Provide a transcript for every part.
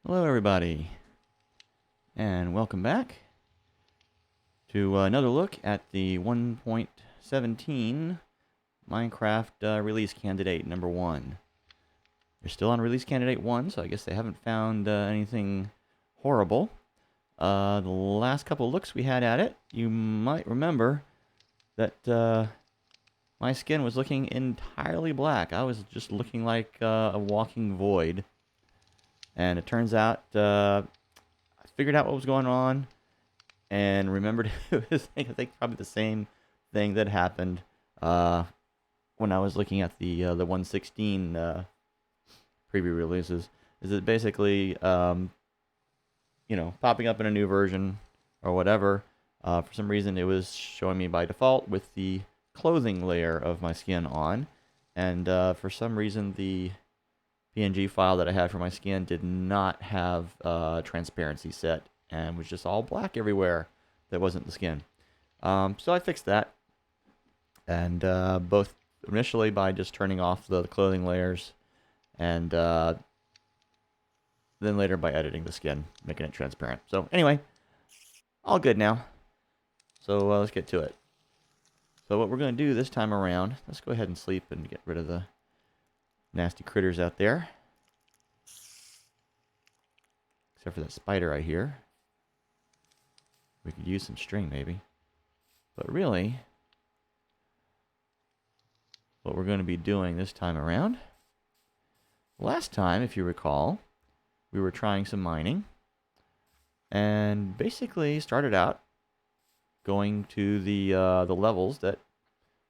Hello everybody, and welcome back to another look at the 1.17 Minecraft release candidate number 1. They're still on release candidate 1, so I guess they haven't found anything horrible. The last couple of looks we had at it, you might remember that my skin was looking entirely black. I was just looking like a walking void. And it turns out I figured out what was going on and remembered it was, I think, probably the same thing that happened when I was looking at the 1.16 preview releases. Is it basically, popping up in a new version or whatever. For some reason, it was showing me by default with the clothing layer of my skin on. And for some reason, the PNG file that I had for my skin did not have transparency set and was just all black everywhere that wasn't the skin. So I fixed that, and both initially by just turning off the clothing layers, and then later by editing the skin, making it transparent. So anyway, all good now. So let's get to it. So what we're going to do this time around, let's go ahead and sleep and get rid of the nasty critters out there. Except for that spider I hear. We could use some string maybe. But really, what we're going to be doing this time around, last time, if you recall, we were trying some mining. And basically started out going to the levels that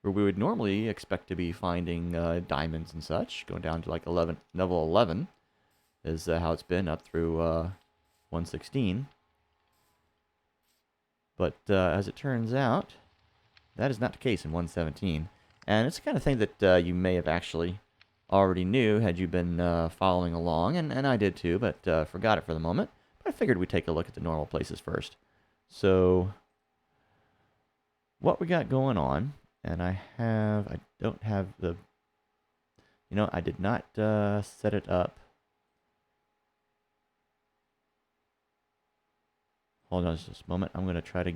where we would normally expect to be finding diamonds and such, going down to like level 11 is how it's been up through 1.16. But as it turns out, that is not the case in 1.17. And it's the kind of thing that you may have actually already knew had you been following along, and I did too, but forgot it for the moment. But I figured we'd take a look at the normal places first. So what we got going on, and I don't have the, I did not set it up. Hold on just a moment. I'm going to try to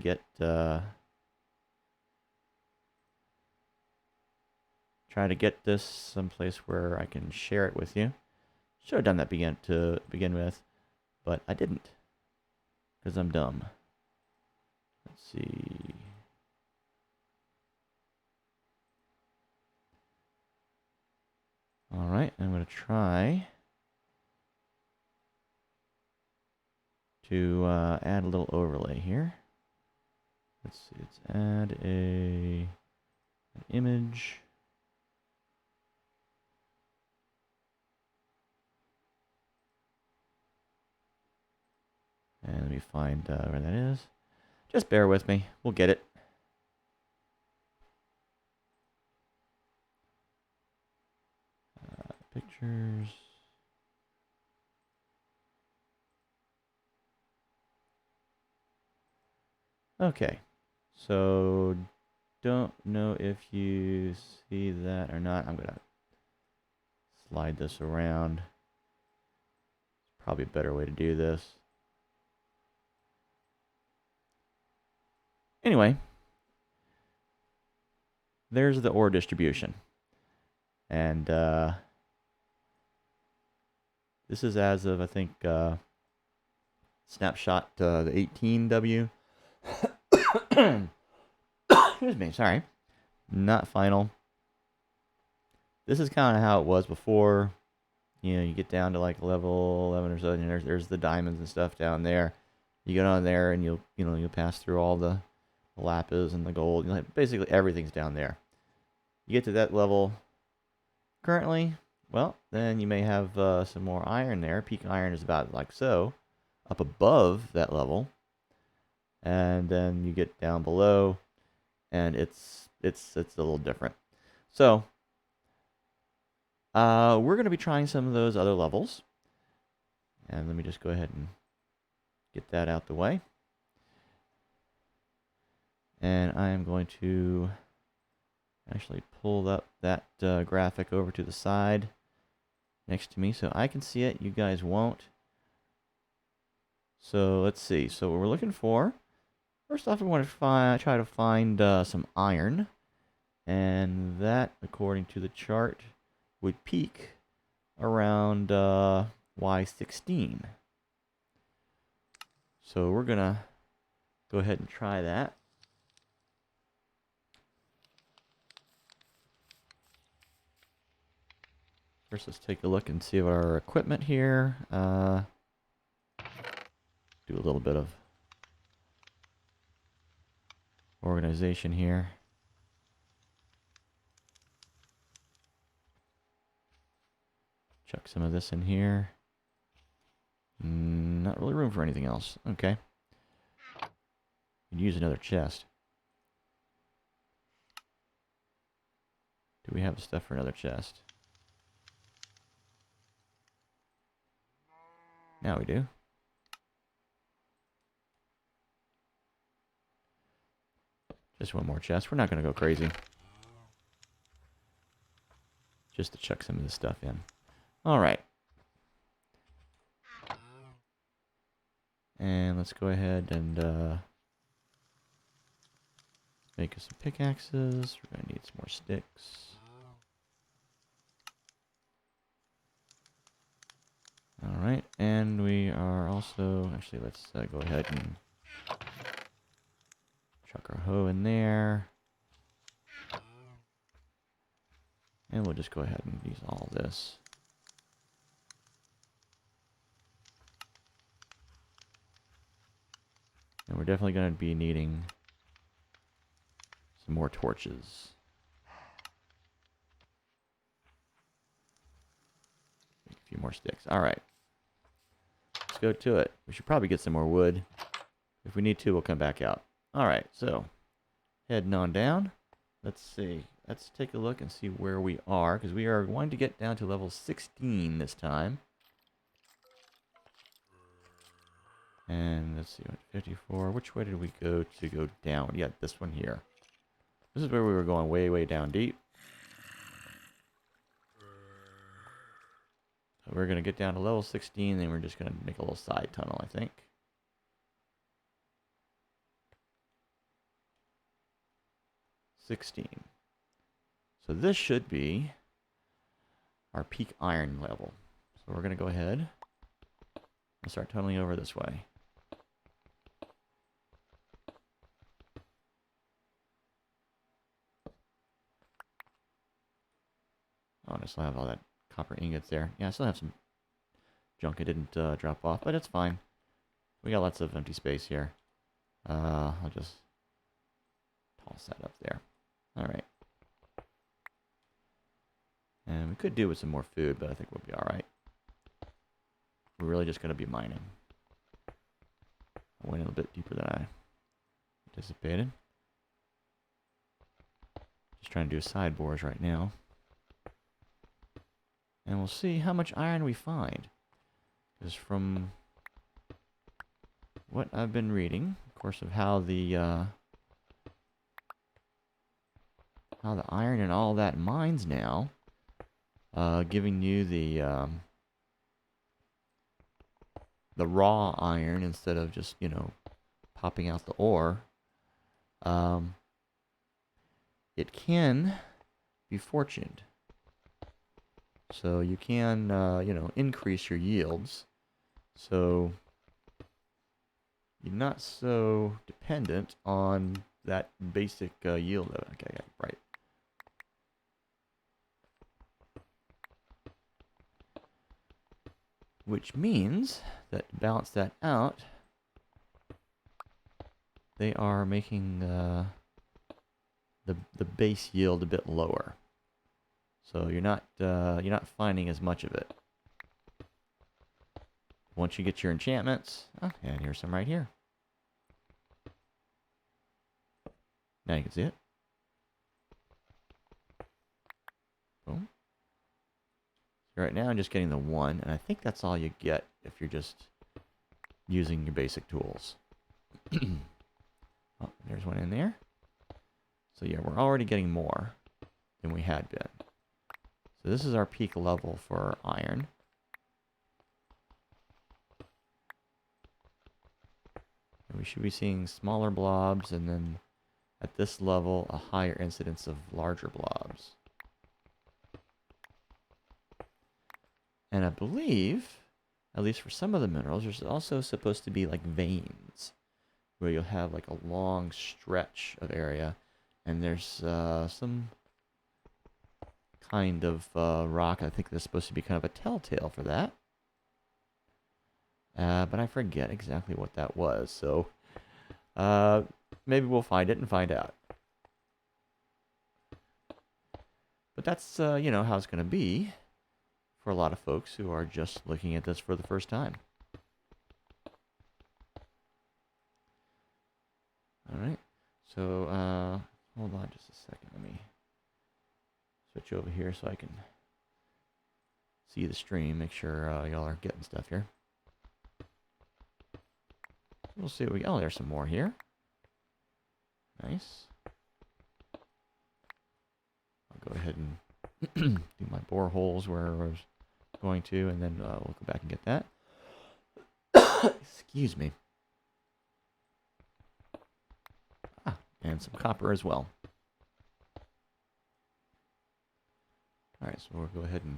get this someplace where I can share it with you. Should have done that to begin with, but I didn't because I'm dumb. Let's see. All right, I'm going to try to add a little overlay here. Let's see, let's add an image. And let me find where that is. Just bear with me, we'll get it. Pictures. Okay, so don't know if you see that or not. I'm gonna slide this around. It's probably a better way to do this. Anyway, there's the ore distribution. And this is as of, I think, snapshot the 18W. Excuse me, sorry. Not final. This is kind of how it was before. You get down to like level 11 or so, and there's the diamonds and stuff down there. You get on there, and you'll pass through all the lapis and the gold. Basically, everything's down there. You get to that level currently, well, then you may have some more iron there. Peak iron is about like so, up above that level. And then you get down below, and it's a little different. So we're going to be trying some of those other levels. And let me just go ahead and get that out the way. And I am going to actually pull up that graphic over to the side next to me so I can see it. You guys won't. So let's see. So what we're looking for, first off, we want to try to find some iron. And that, according to the chart, would peak around Y16. So we're going to go ahead and try that. First, let's take a look and see what our equipment here. Do a little bit of organization here. Chuck some of this in here. Not really room for anything else. Okay. Could use another chest. Do we have stuff for another chest? Now we do. Just one more chest. We're not going to go crazy. Just to chuck some of this stuff in. Alright. And let's go ahead and make us some pickaxes. We're going to need some more sticks. Alright, and we are also... Actually, let's go ahead and chuck our hoe in there. And we'll just go ahead and use all this. And we're definitely going to be needing some more torches. Make a few more sticks. Alright. Let's go to it. We should probably get some more wood. If we need to, we'll come back out. Alright, so heading on down. Let's see. Let's take a look and see where we are, because we are going to get down to level 16 this time. And let's see, 54. Which way did we go to go down? Yeah, this one here. This is where we were going way, way down deep. So we're going to get down to level 16, and we're just going to make a little side tunnel, I think. $16. So this should be our peak iron level. So we're going to go ahead and start tunneling over this way. Oh, and I still have all that copper ingots there. Yeah, I still have some junk I didn't drop off, but it's fine. We got lots of empty space here. I'll just toss that up there. Alright. And we could do with some more food, but I think we'll be alright. We're really just going to be mining. I went a little bit deeper than I anticipated. Just trying to do sideboards right now. And we'll see how much iron we find. Because from what I've been reading, of course, of how the iron and all that mines now, giving you the raw iron instead of just, you know, popping out the ore, it can be fortuned. So you can, you know, increase your yields. So you're not so dependent on that basic yield of it. Okay, yeah, right. Which means that to balance that out, they are making the base yield a bit lower. So you're not finding as much of it. Once you get your enchantments, oh, and here's some right here. Now you can see it. Boom. Right now I'm just getting the one, and I think that's all you get if you're just using your basic tools. Oh, there's one in there. So yeah, we're already getting more than we had been. So this is our peak level for iron. And we should be seeing smaller blobs, and then at this level, a higher incidence of larger blobs. And I believe, at least for some of the minerals, there's also supposed to be like veins, where you'll have like a long stretch of area, and there's some kind of rock. I think there's supposed to be kind of a telltale for that. But I forget exactly what that was, so maybe we'll find it and find out. But that's, you know, how it's going to be for a lot of folks who are just looking at this for the first time. Alright, so hold on just a second. Let me switch over here so I can see the stream, make sure y'all are getting stuff here. We'll see what we... Oh, there's some more here. Nice. I'll go ahead and do my boreholes where I was going to, and then we'll go back and get that. Excuse me. Ah, and some copper as well. Alright, so we'll go ahead and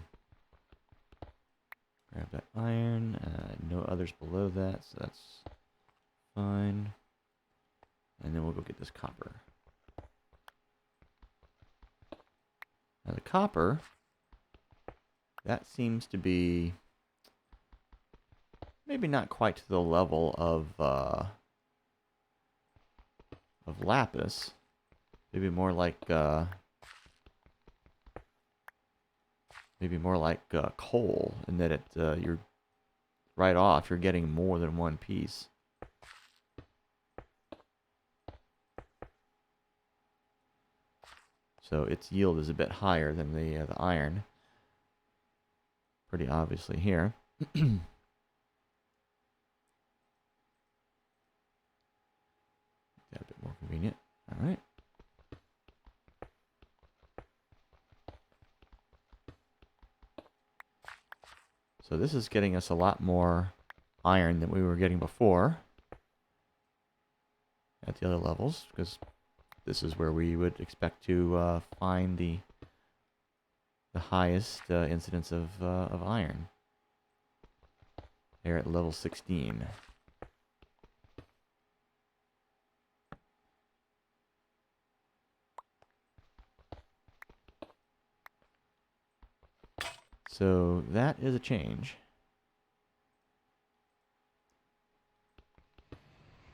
grab that iron. No others below that, so that's fine. And then we'll go get this copper. Now the copper, that seems to be maybe not quite to the level of lapis. Maybe more like coal, in that it you're right off. You're getting more than one piece. So its yield is a bit higher than the iron. Pretty obviously here. Got a bit more convenient. All right. So this is getting us a lot more iron than we were getting before at the other levels, because this is where we would expect to find the highest incidence of iron. There at level 16. So that is a change.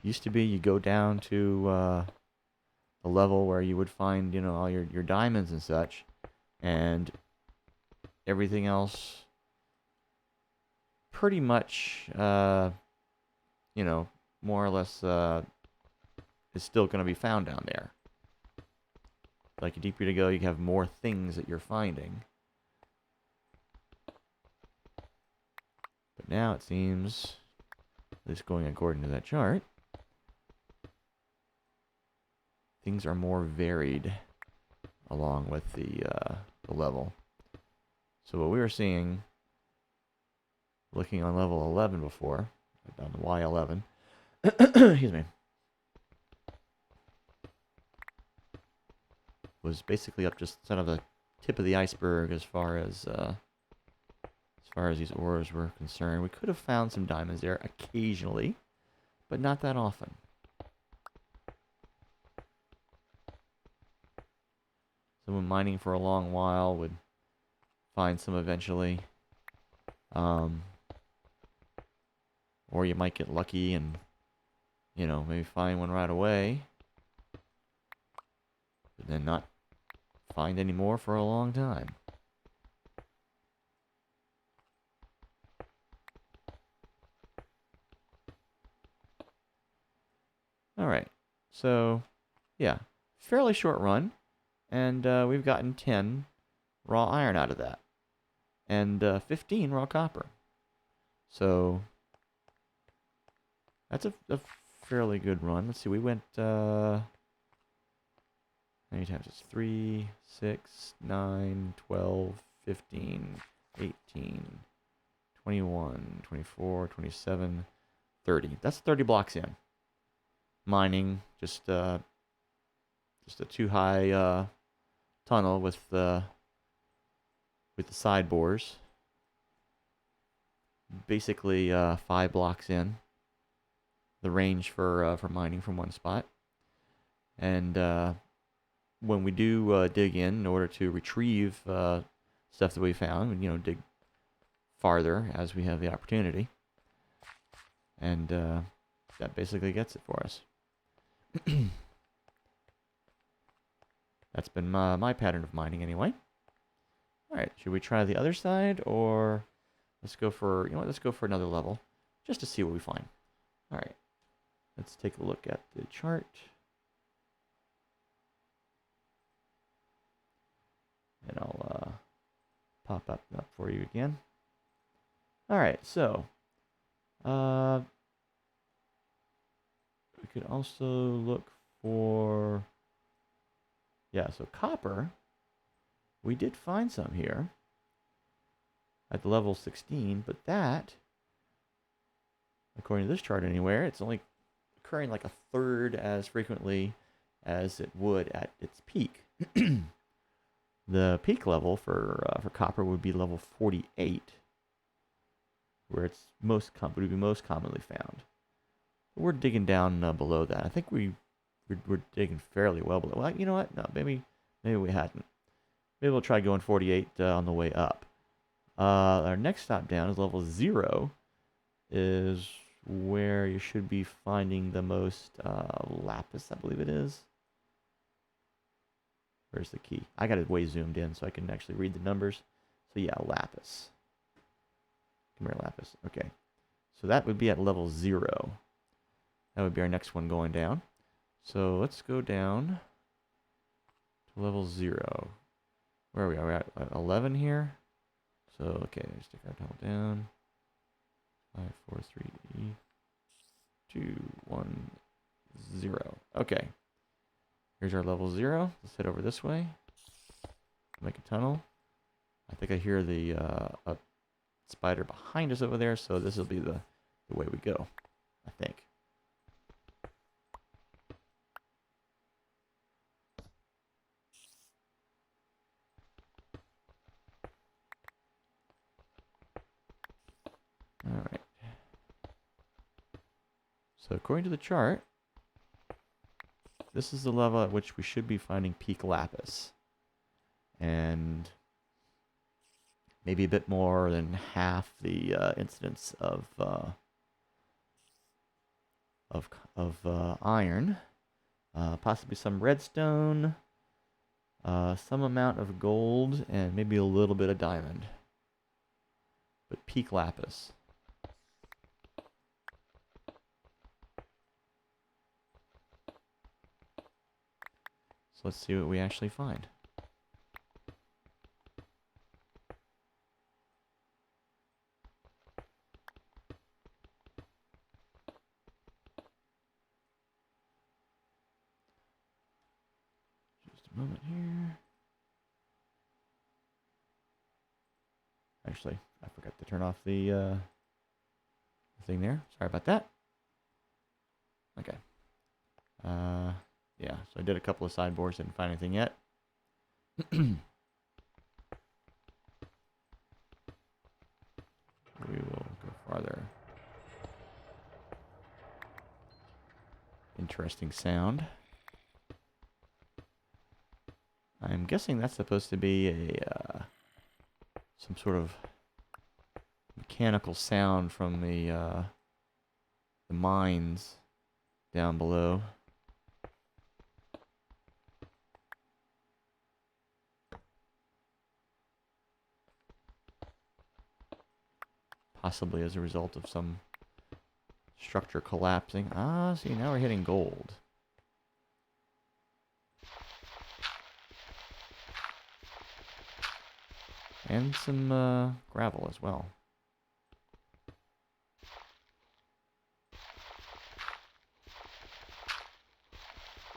Used to be you go down to a level where you would find, you know, all your diamonds and such, and everything else pretty much, you know, more or less is still going to be found down there. Like, the deeper you go, you have more things that you're finding. But now it seems, at least going according to that chart, things are more varied along with the level. So what we were seeing, looking on level 11 before, on the Y11, excuse me, was basically up just sort of the tip of the iceberg as far as these ores were concerned. We could have found some diamonds there occasionally, but not that often. Someone mining for a long while would find some eventually. Or you might get lucky and, you know, maybe find one right away, but then not find any more for a long time. Alright, so, yeah, fairly short run. And we've gotten 10 raw iron out of that. And 15 raw copper. So that's a fairly good run. Let's see, we went... how many times? It's 3, 6, 9, 12, 15, 18, 21, 24, 27, 30. That's 30 blocks in. mining, just a too high tunnel with the side bores. Basically 5 blocks in the range for mining from one spot. And when we do dig in order to retrieve stuff that we found, dig farther as we have the opportunity. And that basically gets it for us. That's been my pattern of mining anyway. Alright, should we try the other side, or let's go for, let's go for another level, just to see what we find. Alright, let's take a look at the chart. And I'll pop up for you again. Alright, so we could also look for, so copper. We did find some here at the level 16, but that, according to this chart anywhere, it's only occurring like a third as frequently as it would at its peak. The peak level for copper would be level 48, where it's would be most commonly found. But we're digging down below that. I think we're digging fairly well below. Well, you know what? No, maybe we hadn't. Maybe we'll try going 48 on the way up. Our next stop down is level 0, is where you should be finding the most lapis, I believe it is. Where's the key? I got it way zoomed in so I can actually read the numbers. So yeah, lapis. Come here, lapis. Okay. So that would be at level 0. That would be our next one going down. So let's go down to level 0. Where are we? Are we at 11 here? So, okay, stick our tunnel down. 5, 4, 3, 2, 1, 0. Okay. Here's our level 0. Let's head over this way. Make a tunnel. I think I hear the a spider behind us over there, so this will be the way we go, I think. Alright. So according to the chart, this is the level at which we should be finding peak lapis. And maybe a bit more than half the incidence of iron. Possibly some redstone, some amount of gold, and maybe a little bit of diamond. But peak lapis. So let's see what we actually find. Just a moment here. Actually, I forgot to turn off the thing there. Sorry about that. Okay. Yeah, so I did a couple of sideboards, didn't find anything yet. We will go farther. Interesting sound. I'm guessing that's supposed to be a some sort of mechanical sound from the mines down below. Possibly as a result of some structure collapsing. Ah, see, now we're hitting gold. And some gravel as well.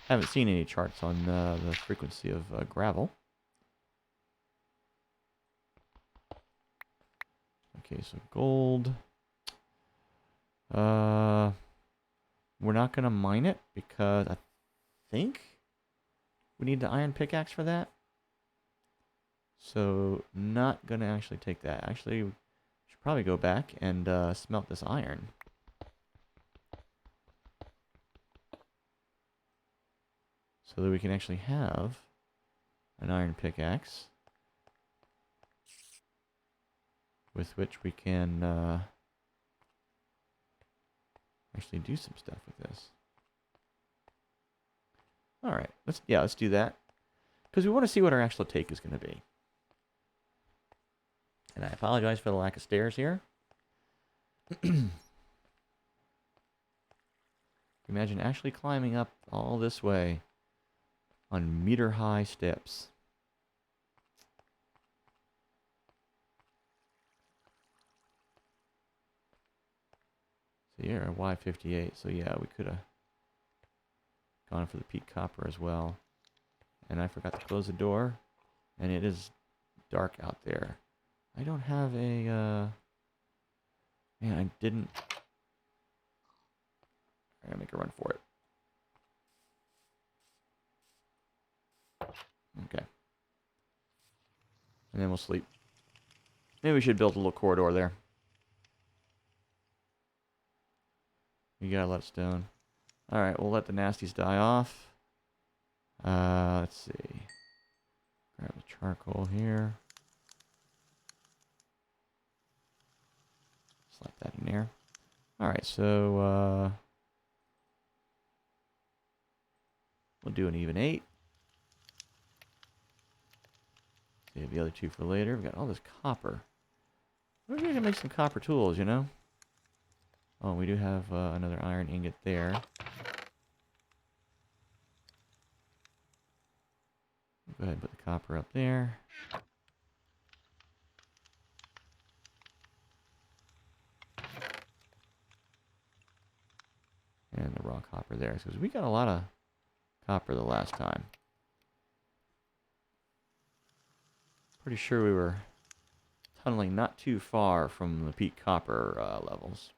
Haven't seen any charts on the frequency of gravel. Okay, so gold. We're not going to mine it because I think we need the iron pickaxe for that. So not going to actually take that. Actually, we should probably go back and smelt this iron. So that we can actually have an iron pickaxe with which we can actually do some stuff with this. All right, let's do that because we want to see what our actual take is going to be. And I apologize for the lack of stairs here. Imagine actually climbing up all this way on meter-high steps. So yeah, Y58. So yeah, we could have gone for the peak copper as well. And I forgot to close the door, and it is dark out there. I don't have a, man, I didn't. I'm gonna make a run for it. Okay. And then we'll sleep. Maybe we should build a little corridor there. You got a lot of stone. Alright, we'll let the nasties die off. Let's see. Grab the charcoal here. Slap that in there. Alright, so we'll do an even 8. Save the other 2 for later. We've got all this copper. We're going to make some copper tools, you know? Oh, we do have another iron ingot there. Go ahead and put the copper up there. And the raw copper there. Because we got a lot of copper the last time. Pretty sure we were tunneling not too far from the peak copper levels.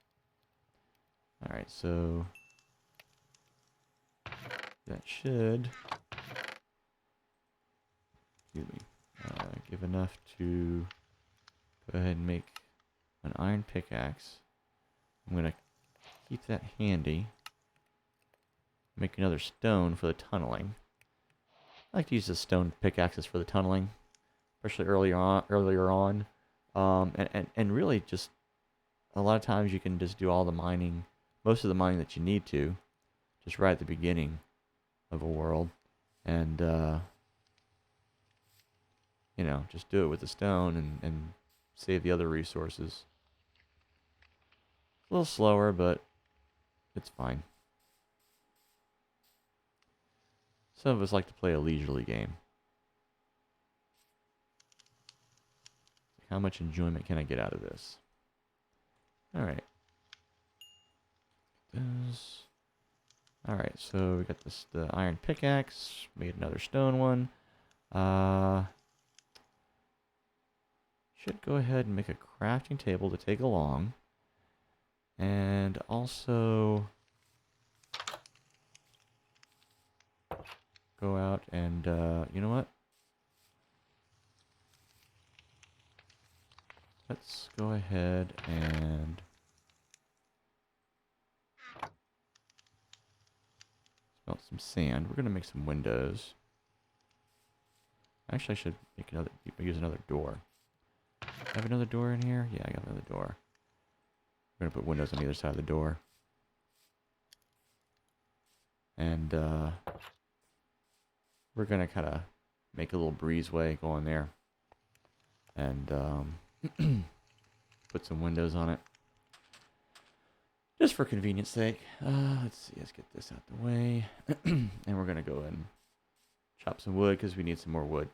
Alright, so that should give enough to go ahead and make an iron pickaxe. I'm going to keep that handy. Make another stone for the tunneling. I like to use the stone pickaxes for the tunneling, especially earlier on. And really just a lot of times you can just do all the mining, most of the mining that you need to, just right at the beginning of a world. And, you know, just do it with the stone and save the other resources. A little slower, but it's fine. Some of us like to play a leisurely game. How much enjoyment can I get out of this? Alright. Alright, so we got the iron pickaxe. Made another stone one. Should go ahead and make a crafting table to take along. And also go out and, you know what? Let's go ahead and smelt some sand. We're going to make some windows. Actually, I should use another door. Have another door in here? Yeah, I got another door. We're going to put windows on either side of the door. And we're going to kind of make a little breezeway going there. And put some windows on it. Just for convenience sake. Let's see, let's get this out the way. And we're going to go and chop some wood because we need some more wood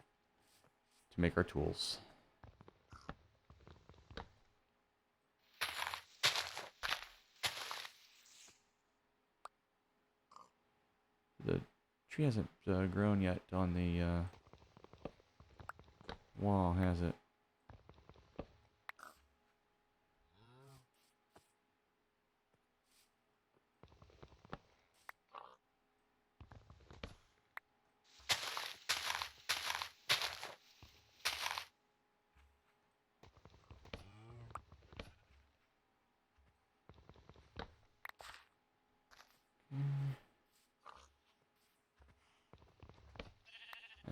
to make our tools. The tree hasn't grown yet on the wall, has it?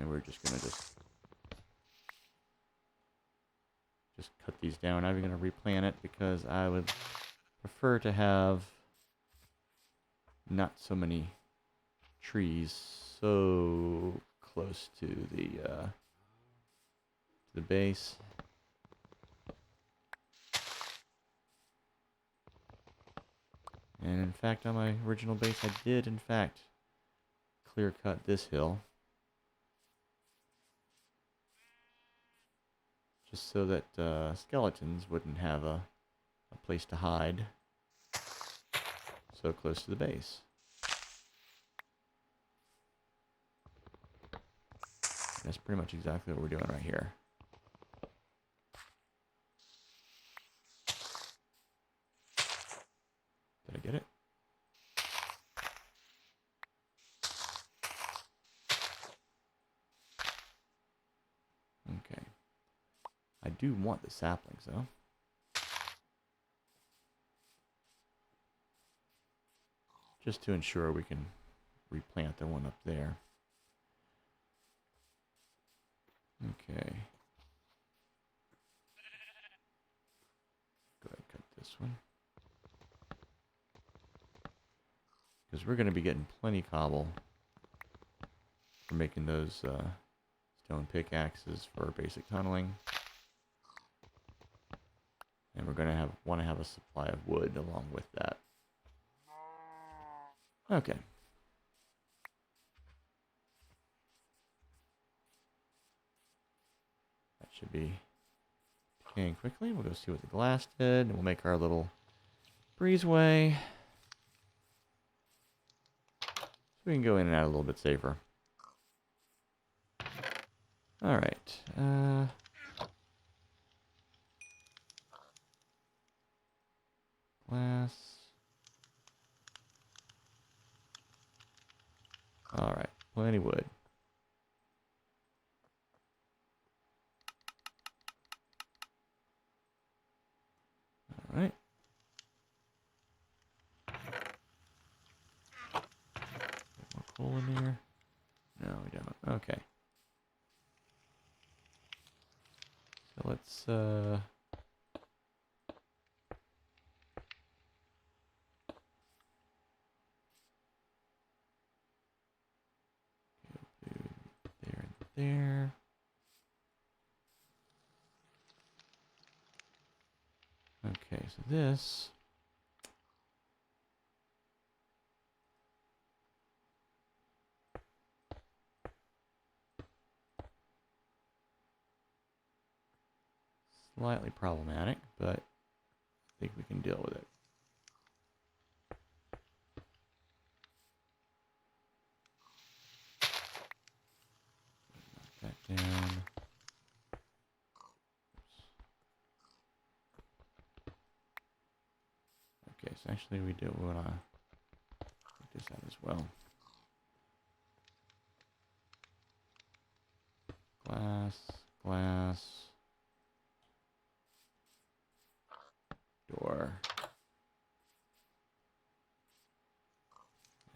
And we're just gonna just cut these down. I'm gonna replant it because I would prefer to have not so many trees so close to the base. And in fact, on my original base, I did in fact clear cut this hill. Just so that skeletons wouldn't have a place to hide so close to the base. That's pretty much exactly what we're doing right here. Did I get it? Okay. I do want the saplings, though. Just to ensure we can replant the one up there. Okay. Go ahead and cut this one. Because we're going to be getting plenty cobble for making those stone pickaxes for basic tunneling. And we're going to want to have a supply of wood along with that. Okay. That should be decaying quickly. We'll go see what the glass did, and we'll make our little breezeway. So we can go in and out a little bit safer. Alright. Glass. Alright, plenty wood. Alright. More coal in here. No, we don't. Okay. So let's there and there. Okay, so this slightly problematic, but I think we can deal with it. Knock that down. Okay, so actually we do want to take this out as well. Glass, glass, door.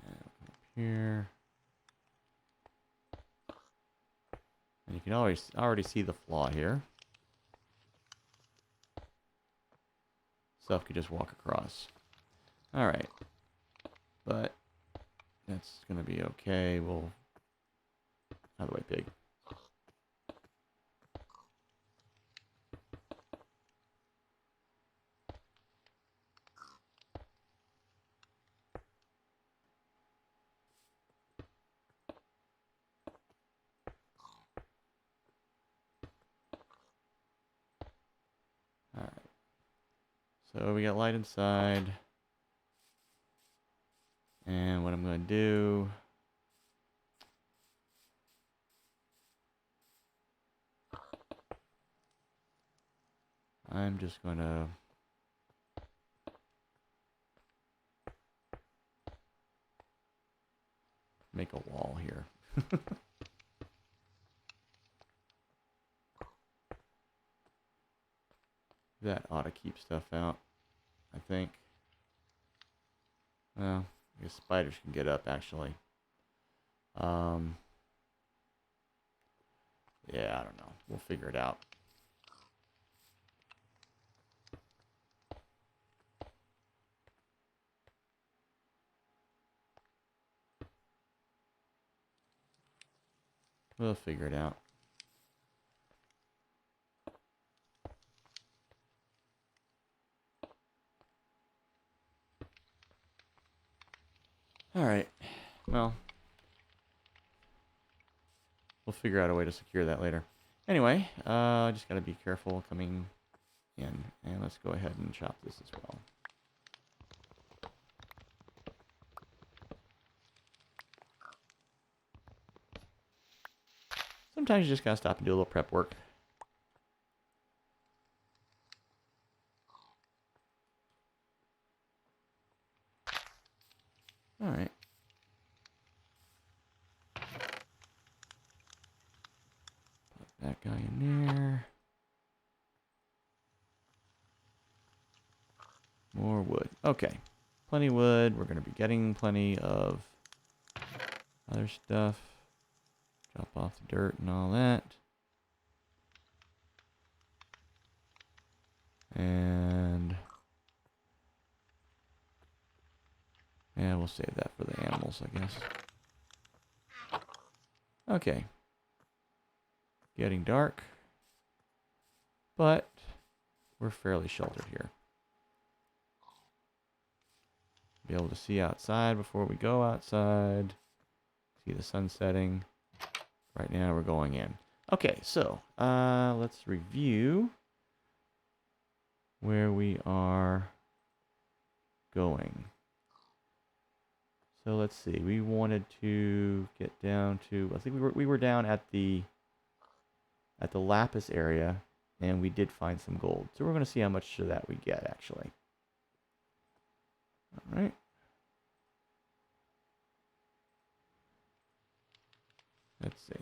And we'll come up here. And you can already see the flaw here. Stuff could just walk across. Alright. But that's going to be okay. We'll... Out of the way, pig. Alright. So we got light inside. And what I'm going to do... I'm just going to... make a wall here. That ought to keep stuff out, I think. Well, I guess spiders can get up, actually. Yeah, I don't know. We'll figure it out. We'll figure it out. All right. Well, we'll figure out a way to secure that later. Anyway, just got to be careful coming in. And let's go ahead and chop this as well. Sometimes you just got to stop and do a little prep work. All right. Put that guy in there. More wood. Okay. Plenty of wood. We're going to be getting plenty of other stuff. Drop off the dirt and all that. And yeah, we'll save that for the animals, I guess. Okay. Getting dark. But we're fairly sheltered here. Be able to see outside before we go outside. See the sun setting. Right now we're going in. Okay, so let's review where we are going. So let's see. We wanted to get down to, I think we were down at the lapis area, and we did find some gold. So we're going to see how much of that we get actually. All right. Let's see.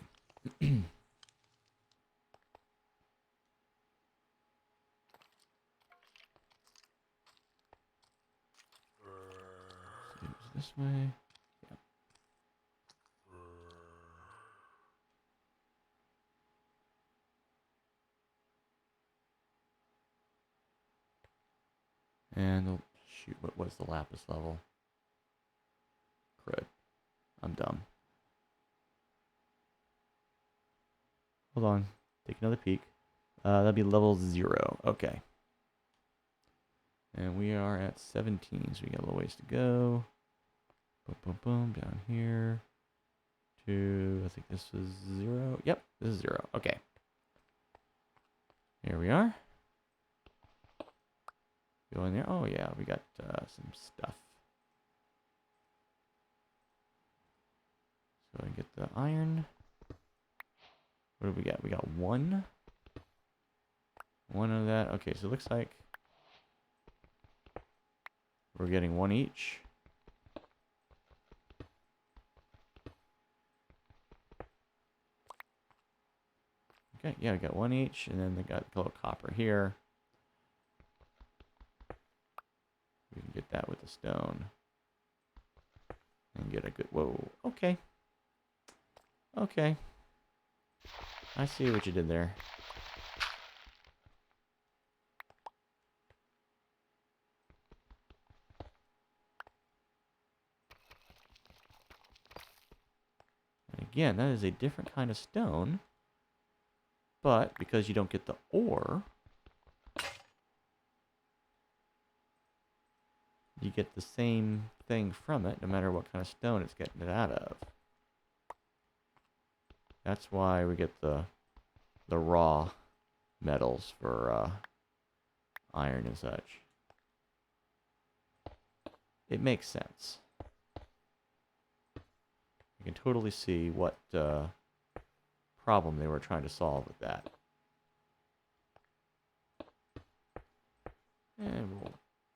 This way. Yeah. And oh, shoot, what was the lapis level? Crud. I'm dumb. Hold on. Take another peek. That'll be level 0. Okay. And we are at 17, so we got a little ways to go. Boom, boom, boom, down here to, I think this was 0. Yep, this is 0. Okay. Here we are. Go in there. Oh, yeah, we got some stuff. So I get the iron. What do we got? We got 1. 1 of that. Okay, so it looks like we're getting 1 each. Okay, yeah, we got 1 each, and then they got a little copper here. We can get that with the stone. And get a good, whoa, okay. Okay. I see what you did there. And again, that is a different kind of stone. But because you don't get the ore, you get the same thing from it, no matter what kind of stone it's getting it out of. That's why we get the raw metals for iron and such. It makes sense. You can totally see what problem they were trying to solve with that. And we'll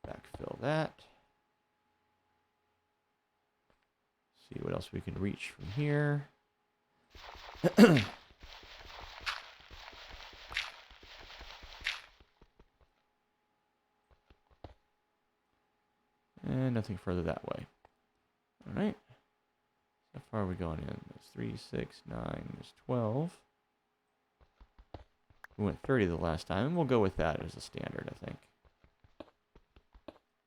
backfill that. See what else we can reach from here. And nothing further that way. All right. How far are we going in? There's 3, 6, 9, there's 12. We went 30 the last time, and we'll go with that as a standard, I think.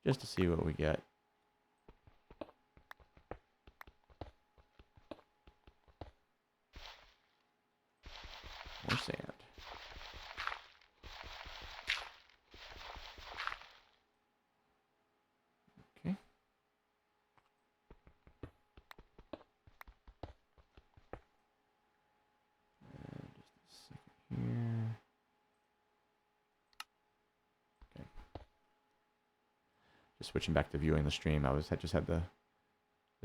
Just to see what we get. More sand. Okay. Just a second here. Okay. Just switching back to viewing the stream. I just had the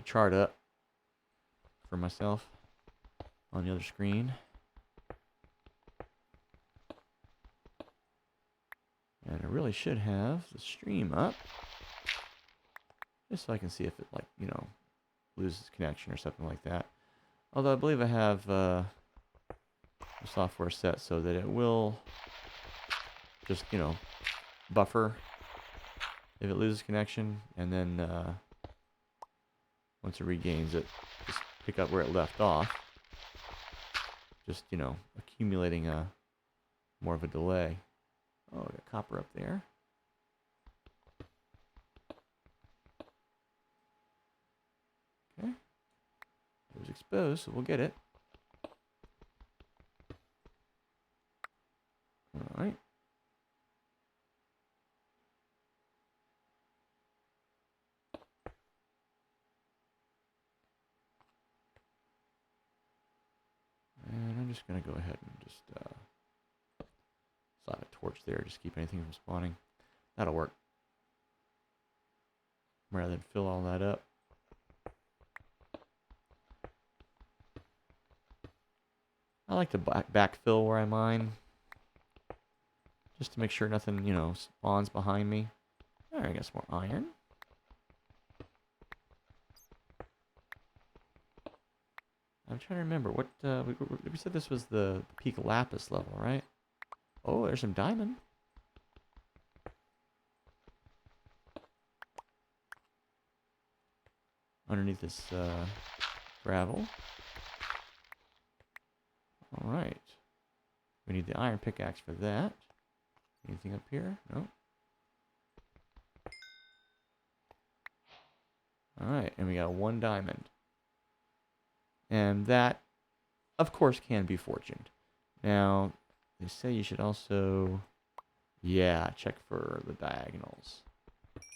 chart up for myself on the other screen. And I really should have the stream up, just so I can see if it, like, you know, loses connection or something like that. Although I believe I have the software set so that it will just, you know, buffer if it loses connection, and then once it regains it, just pick up where it left off. Just, you know, accumulating more of a delay. Oh, we got copper up there. Okay. It was exposed, so we'll get it. All right. And I'm just going to go ahead and just slide a torch there, just keep anything from spawning. That'll work. Rather than fill all that up. I like to backfill where I mine, just to make sure nothing, you know, spawns behind me. All right, I got some more iron. I'm trying to remember what we said this was the peak lapis level, right? Oh, there's some diamond. Underneath this gravel. All right. We need the iron pickaxe for that. Anything up here? No. All right, and we got 1 diamond. And that, of course, can be fortuned. Now, they say you should also, yeah, check for the diagonals. Let's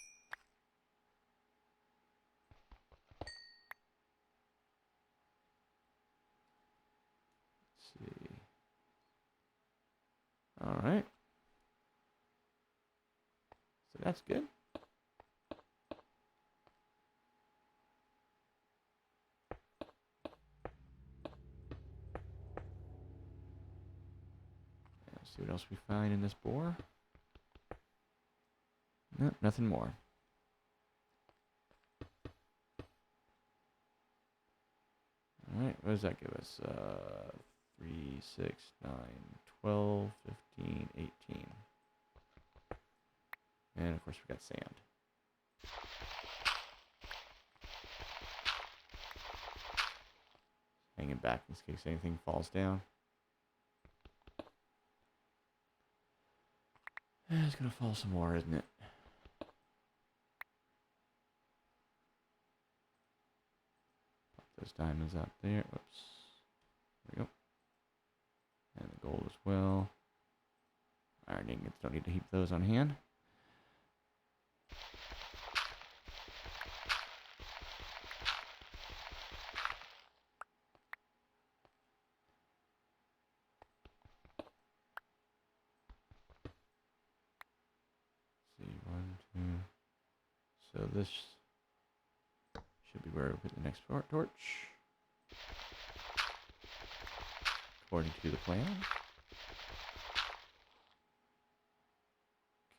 see. All right. So that's good. Let's see what else we find in this bore. Nope, nothing more. All right, what does that give us? 3, 6, 9, 12, 15, 18. And of course we got sand. Hanging back in case anything falls down. It's gonna fall some more, isn't it? Pop those diamonds out there. Oops. There we go. And the gold as well. Iron ingots, don't need to heap those on hand. So this should be where we put the next torch, according to the plan.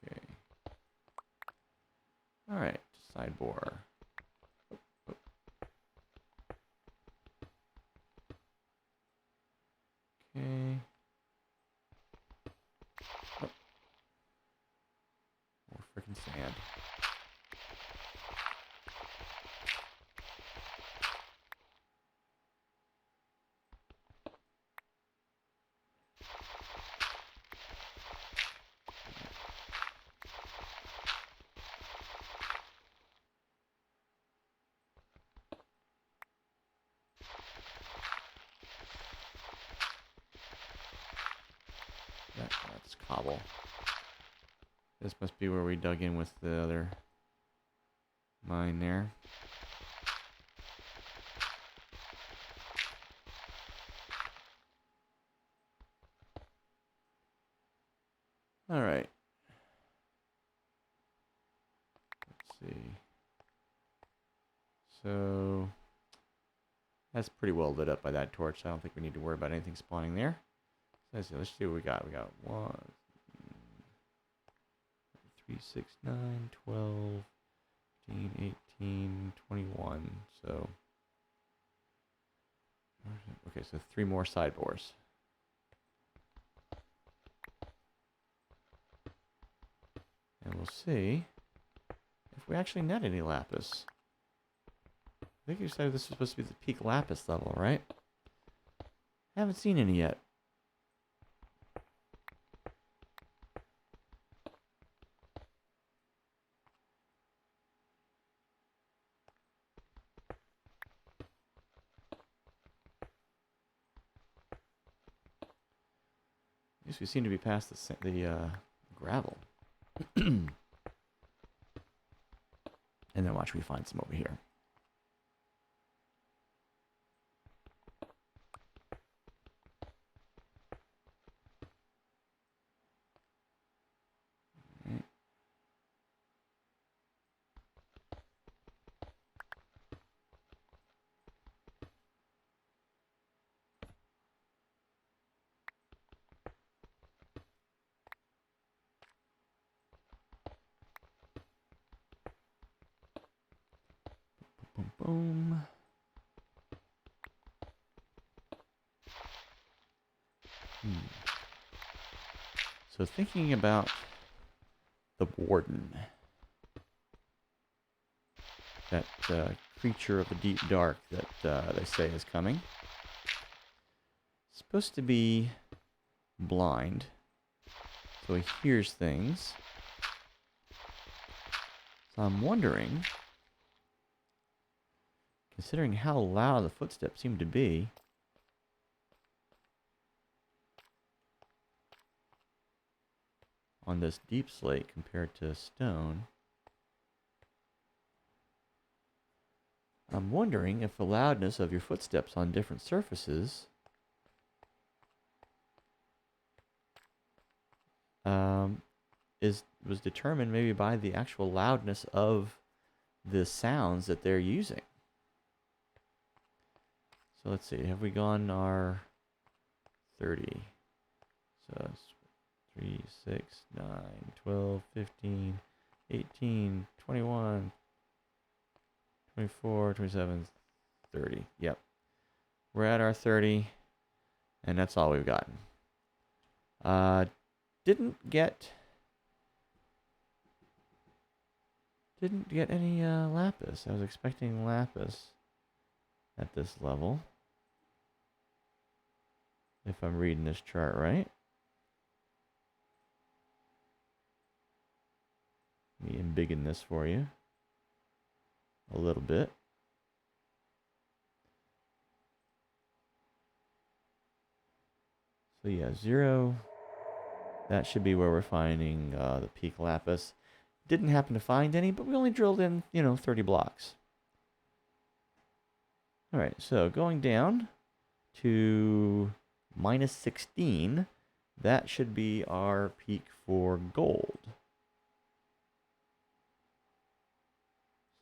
Okay. All right, side bore. Okay. Oh. More freaking sand. cobble. This must be where we dug in with the other mine there. All right. Let's see. So that's pretty well lit up by that torch. I don't think we need to worry about anything spawning there. Let's see what we got. We got 1, 3, 6, 9, 12, 15, 18, 21. So, okay, so 3 more side bores. And we'll see if we actually net any lapis. I think you said this was supposed to be the peak lapis level, right? I haven't seen any yet. At least we seem to be past the gravel. And then watch me find some over here. Right. Boom, boom. So thinking about the warden, that creature of the deep dark that they say is coming. It's supposed to be blind, so he hears things. So I'm wondering, considering how loud the footsteps seem to be, on this deep slate compared to stone, I'm wondering if the loudness of your footsteps on different surfaces was determined maybe by the actual loudness of the sounds that they're using. So let's see, have we gone our 30? So it's 3, 6, 9, 12, 15, 18, 21, 24, 27, 30. Yep. We're at our 30, and that's all we've gotten. Didn't get any lapis. I was expecting lapis at this level, if I'm reading this chart right. Let me embiggen this for you a little bit. So yeah, 0. That should be where we're finding the peak lapis. Didn't happen to find any, but we only drilled in, 30 blocks. All right, so going down to minus 16, that should be our peak for gold.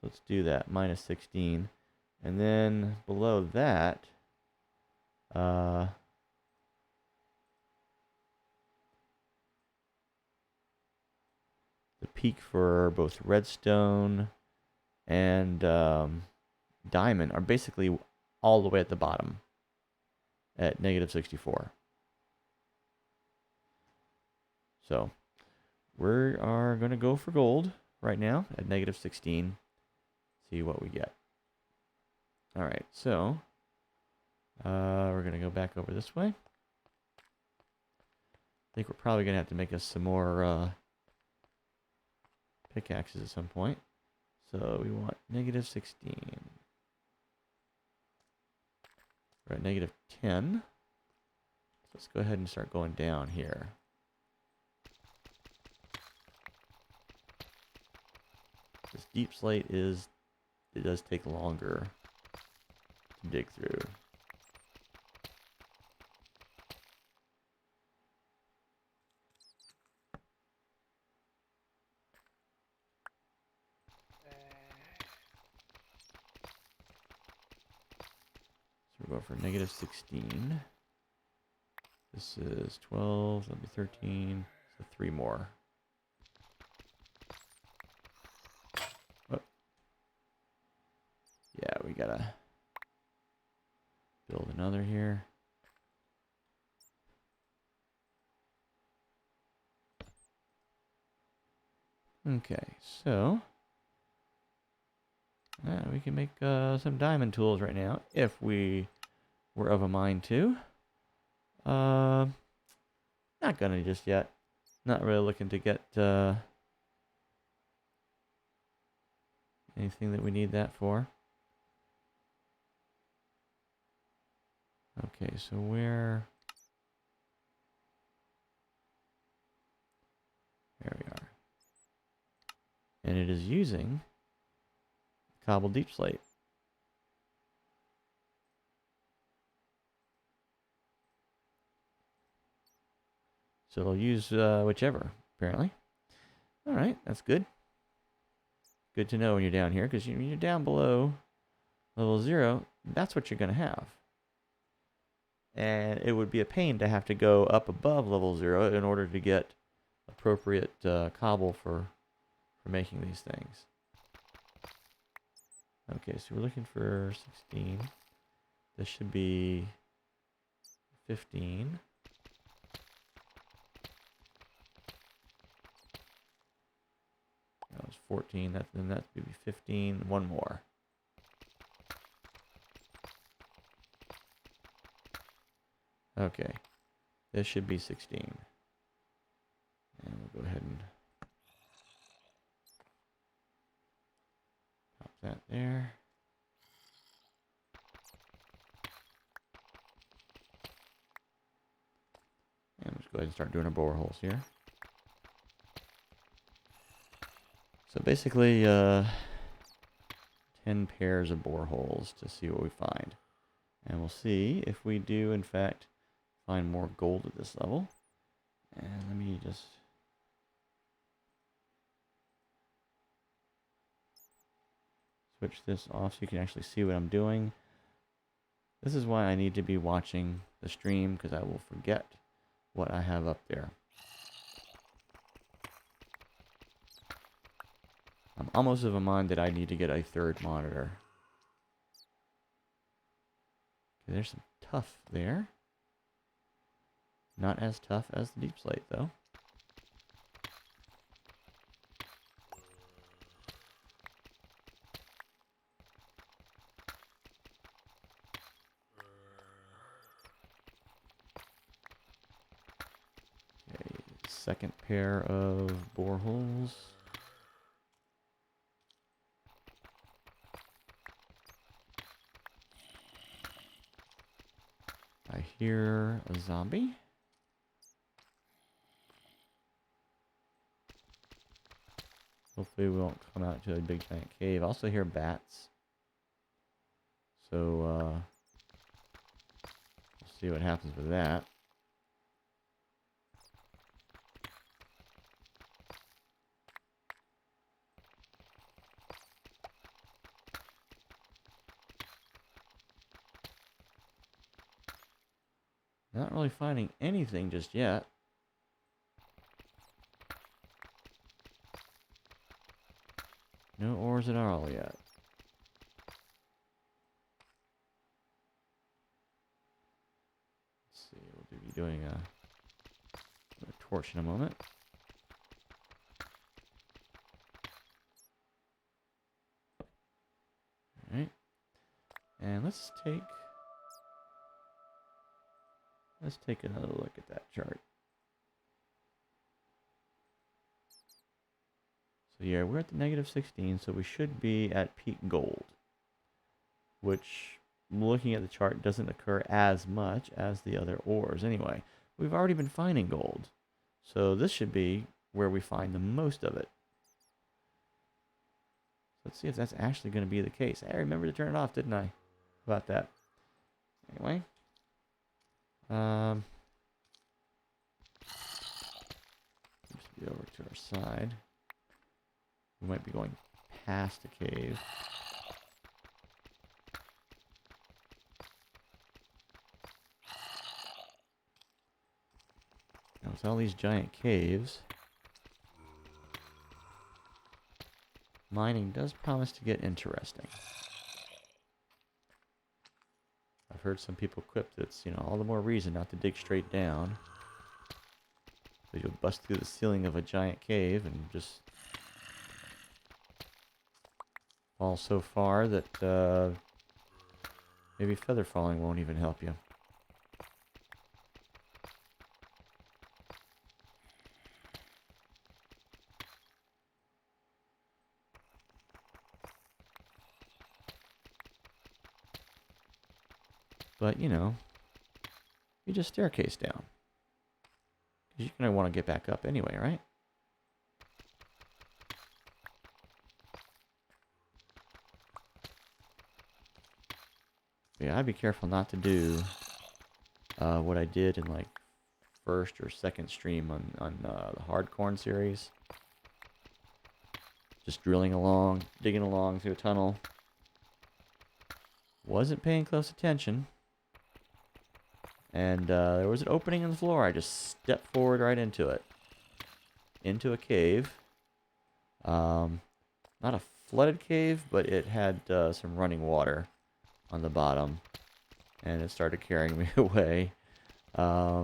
So let's do that, minus 16. And then below that, the peak for both redstone and diamond are basically all the way at the bottom at negative 64. So we are going to go for gold right now at negative 16. See what we get. All right, so we're going to go back over this way. I think we're probably going to have to make us some more pickaxes at some point. So we want negative 16. We're at negative 10. So let's go ahead and start going down here. deep slate is, it does take longer to dig through. So we'll go for -16. This is 12, that'll be 13, so 3 more. Oh. Yeah, we gotta build another here. Okay, so we can make some diamond tools right now if we were of a mind to. Not gonna just yet. Not really looking to get anything that we need that for. Okay, so where? There we are. And it is using cobbled deep slate. So it'll use whichever, apparently. All right, that's good. Good to know when you're down here, because when you're down below level 0, that's what you're going to have. And it would be a pain to have to go up above level 0 in order to get appropriate cobble for making these things. Okay, so we're looking for 16. This should be 15. That was 14. Then that would be 15. One more. Okay, this should be 16. And we'll go ahead and pop that there. And let's go ahead and start doing our boreholes here. So basically, 10 pairs of boreholes to see what we find. And we'll see if we do, in fact, find more gold at this level. And let me just switch this off so you can actually see what I'm doing. This is why I need to be watching the stream, because I will forget what I have up there. I'm almost of a mind that I need to get a third monitor. Okay, there's some tough there. Not as tough as the deep slate, though. Okay, second pair of boreholes. I hear a zombie. Hopefully we won't come out to a big giant cave. I also hear bats. So, we'll see what happens with that. Not really finding anything just yet. No ores at all yet. Let's see, we'll be doing a torch in a moment. Alright. And let's take another look at that chart. So yeah, we're at the -16, so we should be at peak gold, which, looking at the chart, doesn't occur as much as the other ores. Anyway, we've already been finding gold, so this should be where we find the most of it. Let's see if that's actually going to be the case. I remembered to turn it off, didn't I? How about that? Anyway. Just be over to our side. We might be going past a cave. Now with all these giant caves, mining does promise to get interesting. I've heard some people quip that it's, all the more reason not to dig straight down. So you'll bust through the ceiling of a giant cave and just fall so far that maybe feather falling won't even help you. But, you just staircase down. Because you're going to want to get back up anyway, right? Yeah, I'd be careful not to do what I did in, like, first or second stream on the Hardcorn series. Just drilling along, digging along through a tunnel. Wasn't paying close attention. And there was an opening in the floor. I just stepped forward right into it. Into a cave. Not a flooded cave, but it had some running water on the bottom. And it started carrying me away. But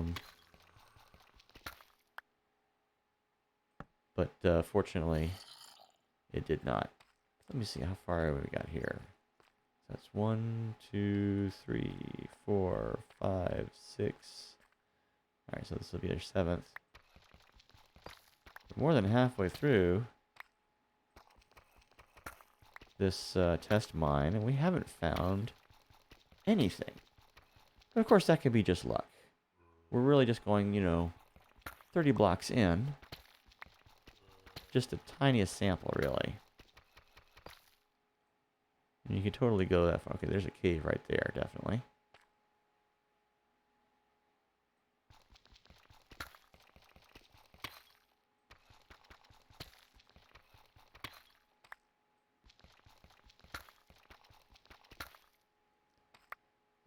fortunately, it did not. Let me see how far we got here. That's 1, 2, 3, 4, 5, 6. Alright, so this will be their 7th. We're more than halfway through this test mine, and we haven't found anything. But of course, that could be just luck. We're really just going, 30 blocks in. Just the tiniest sample, really. And you could totally go that far. Okay, there's a cave right there, definitely.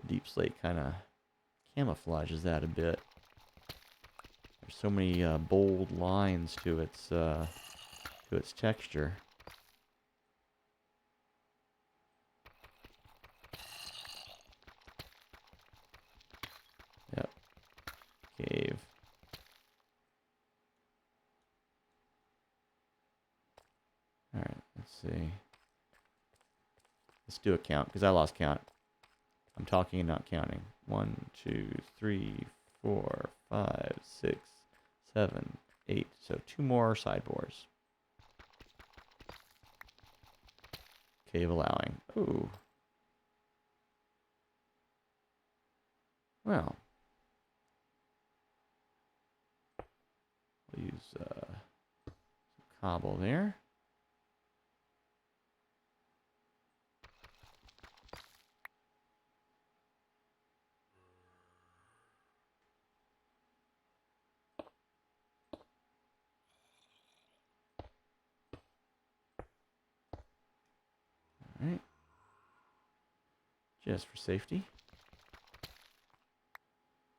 The deep slate kind of camouflages that a bit. There's so many bold lines to its texture. Yep. Cave. Alright, let's see. Let's do a count, because I lost count. I'm talking and not counting. 1, 2, 3, 4, 5, 6, 7, 8. So 2 more sideboards. Cave allowing. Ooh. Well. We'll use some cobble there. Alright. Just for safety.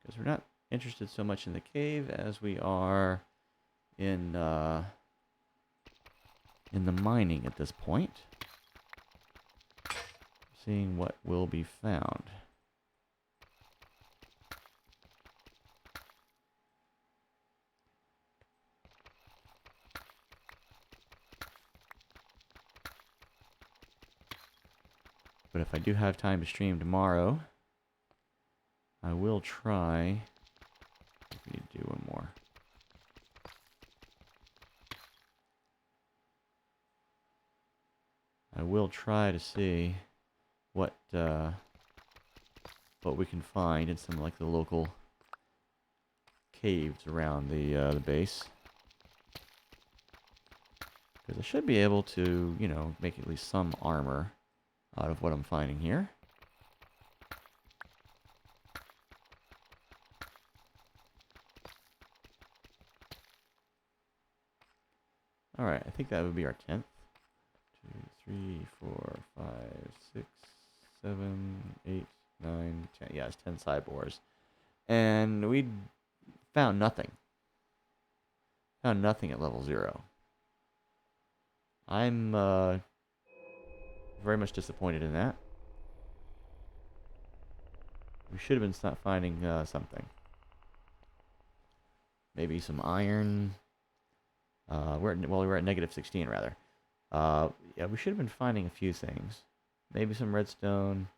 Because we're not interested so much in the cave as we are in the mining at this point. Seeing what will be found. But if I do have time to stream tomorrow, I will try. We need to do one more. I will try to see what we can find in some like the local caves around the base. Because I should be able to, you know, make at least some armor out of what I'm finding here. Alright, I think that would be our 10th. 2, 3, 4, 5, 6, 7, 8, 9, 10. Yeah, it's 10 sideboards. And we found nothing. Found nothing at level 0. I'm very much disappointed in that. We should have been finding something. Maybe some iron. We're at negative 16 rather. Yeah, we should have been finding a few things. Maybe some redstone.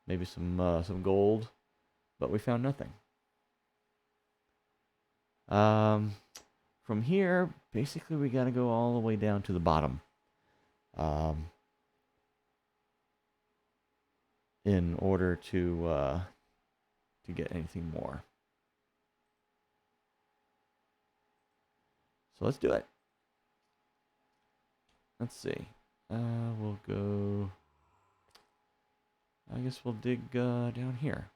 Maybe some gold. But we found nothing. From here, basically we gotta go all the way down to the bottom. In order to get anything more. So let's do it. Let's see. We'll go... I guess we'll dig down here.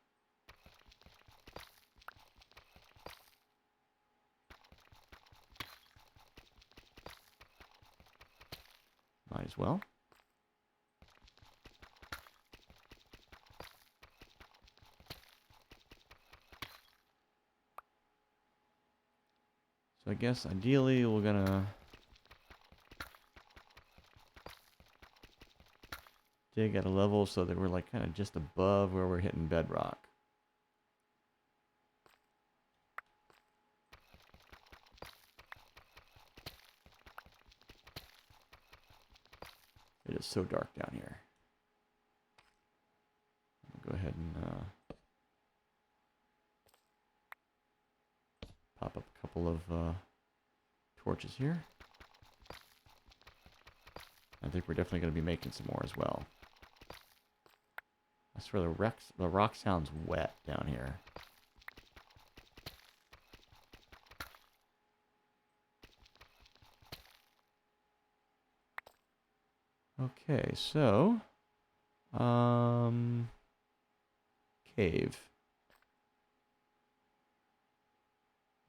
Might as well. So I guess ideally we're gonna dig at a level so that we're like kind of just above where we're hitting bedrock. It is so dark down here. I'll go ahead and pop up a couple of torches here. I think we're definitely going to be making some more as well. I swear the rock sounds wet down here. Okay, so cave.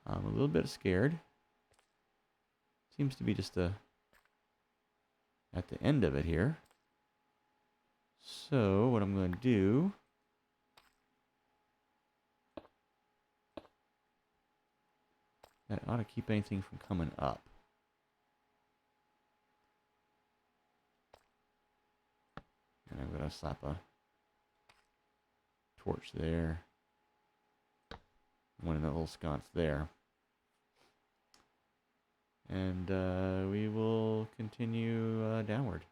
I'm a little bit scared. Seems to be just at the end of it here. So what I'm going to do, that ought to keep anything from coming up. And I'm going to slap a torch there. One in that little sconce there. And we will continue downward.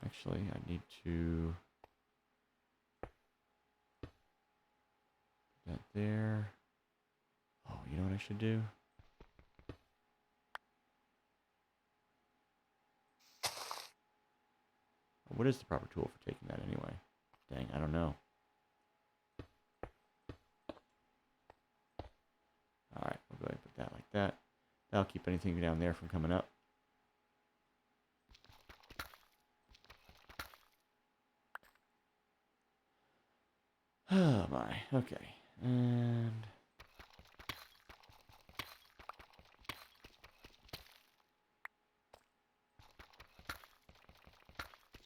Actually, I need to put that there. Oh, you know what I should do? What is the proper tool for taking that anyway? Dang, I don't know. Alright, we'll go ahead and put that like that. That'll keep anything down there from coming up. Oh my, okay. And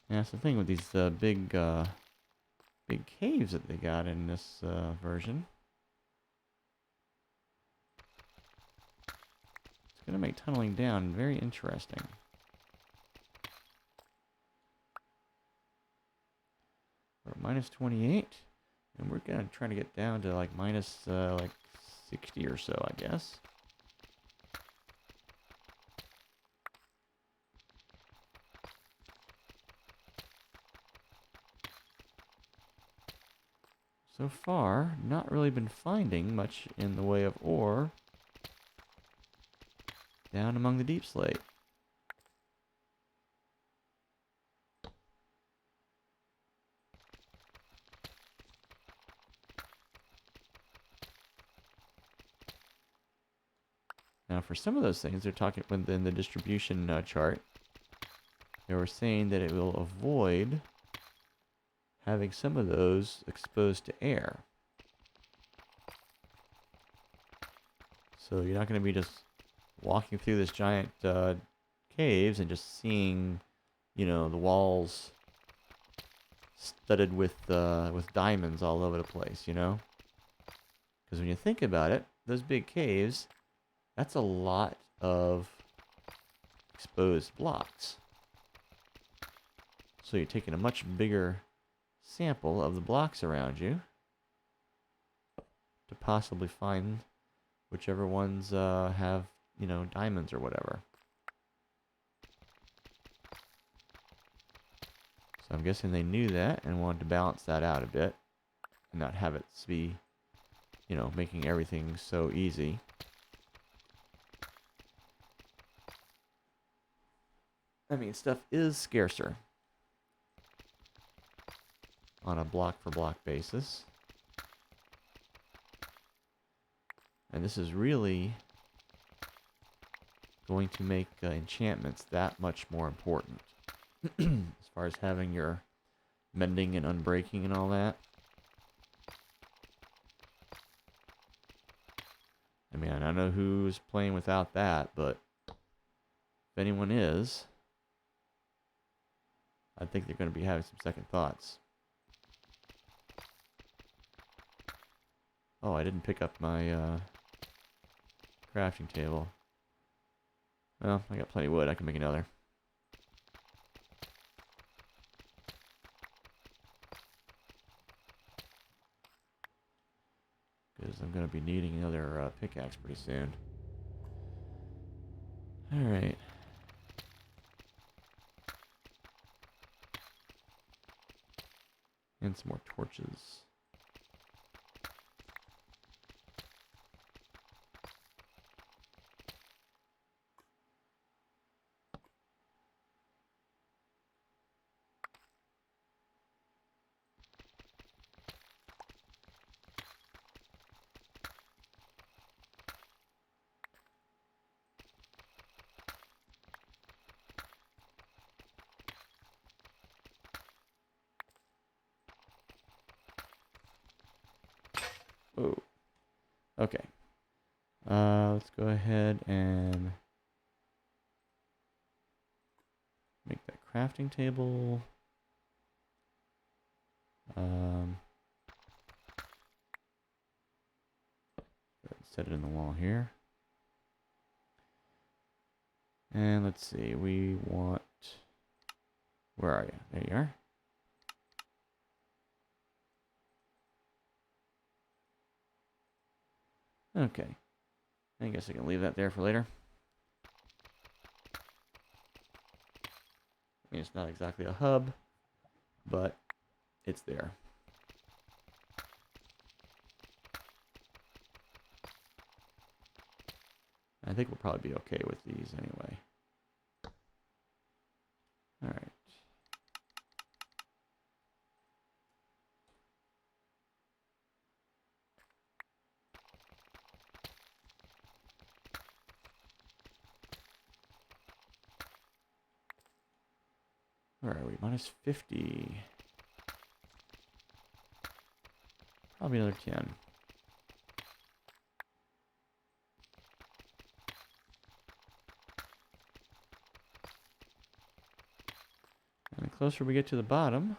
yeah, that's the thing with these big caves that they got in this version. It's going to make tunneling down very interesting. We're at minus 28, and we're going to try to get down to like minus like 60 or so, I guess. So far, not really been finding much in the way of ore down among the deep slate. Now, for some of those things, they're talking within the distribution chart. They were saying that it will avoid having some of those exposed to air. So you're not going to be just walking through this giant caves and just seeing, you know, the walls studded with diamonds all over the place, you know? Because when you think about it, those big caves, that's a lot of exposed blocks. So you're taking a much bigger sample of the blocks around you to possibly find whichever ones have, you know, diamonds or whatever. So I'm guessing they knew that and wanted to balance that out a bit and not have it be, you know, making everything so easy. I mean, stuff is scarcer on a block for block basis. And this is really going to make enchantments that much more important. As far as having your mending and unbreaking and all that. I mean, I don't know who's playing without that, but if anyone is, I think they're going to be having some second thoughts. Oh, I didn't pick up my crafting table. Well, I got plenty of wood. I can make another. Because I'm going to be needing another pickaxe pretty soon. Alright. And some more torches. Oh, okay. Let's go ahead and make that crafting table. Set it in the wall here. And let's see, we want, where are you? There you are. Okay. I guess I can leave that there for later. I mean, it's not exactly a hub, but it's there. I think we'll probably be okay with these anyway. All right. Where are we? Minus 50. Probably another 10. And the closer we get to the bottom,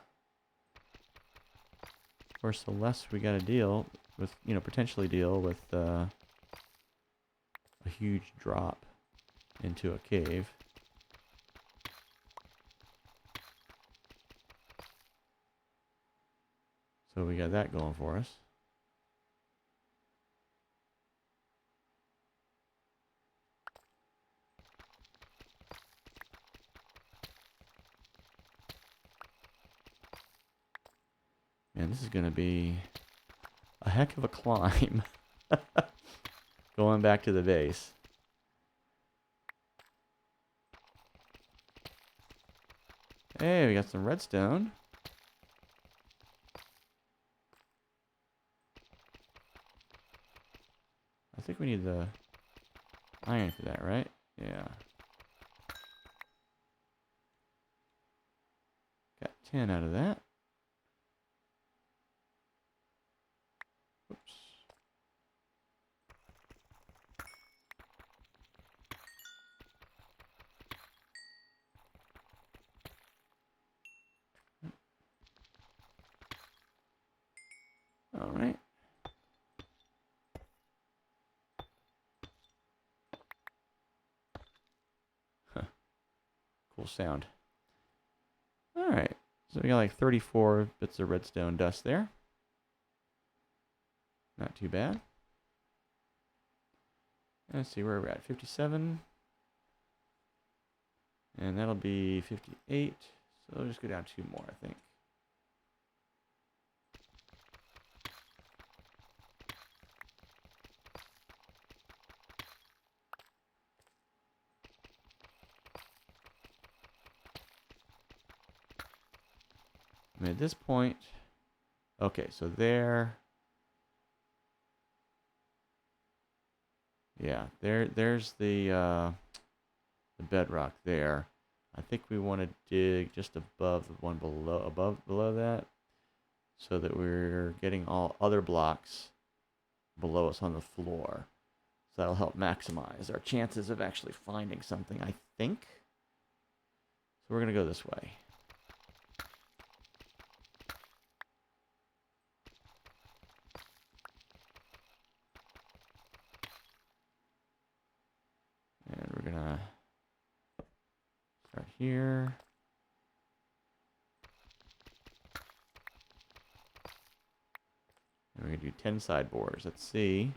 of course, the less we got to deal with, you know, potentially deal with a huge drop into a cave. So we got that going for us. Man, this is going to be a heck of a climb. Going back to the base. Hey, we got some redstone. I think we need the... iron for that, right? Yeah. Got 10 out of that. Oops. All right. Huh. Cool sound. All right. So we got like 34 bits of redstone dust there. Not too bad. Let's see where we're at. 57. And that'll be 58. So I'll just go down 2 more, I think. I mean, at this point, okay, so there, yeah, there's the bedrock there. I think we want to dig just above the one below that, so that we're getting all other blocks below us on the floor. So that'll help maximize our chances of actually finding something, I think. So we're gonna go this way. And we're gonna start here. And we're gonna do 10 sideboards. Let's see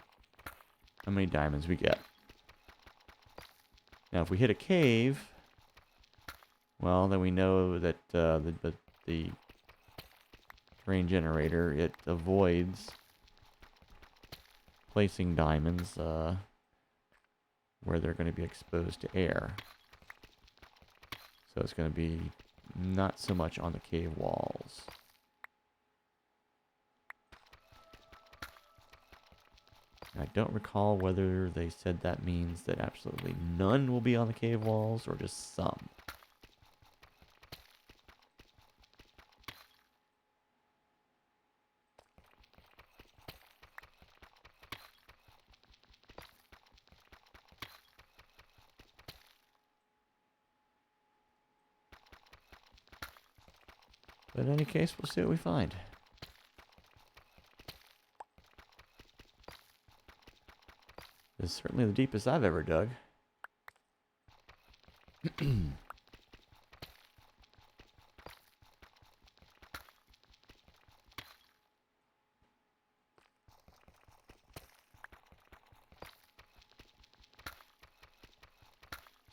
how many diamonds we get. Now, if we hit a cave, well, then we know that the terrain generator, it avoids placing diamonds where they're going to be exposed to air. So it's going to be not so much on the cave walls. I don't recall whether they said that means that absolutely none will be on the cave walls or just some. But in any case, we'll see what we find. This is certainly the deepest I've ever dug.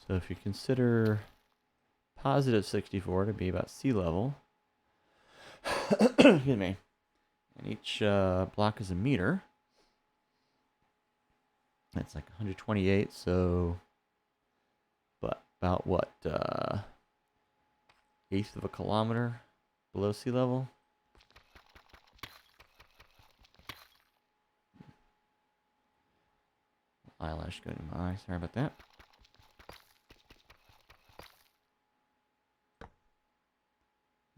So if you consider positive 64 to be about sea level, excuse me, and each block is a meter, that's like 128, so but about what, eighth of a kilometer below sea level? Eyelash going in my eye, sorry about that.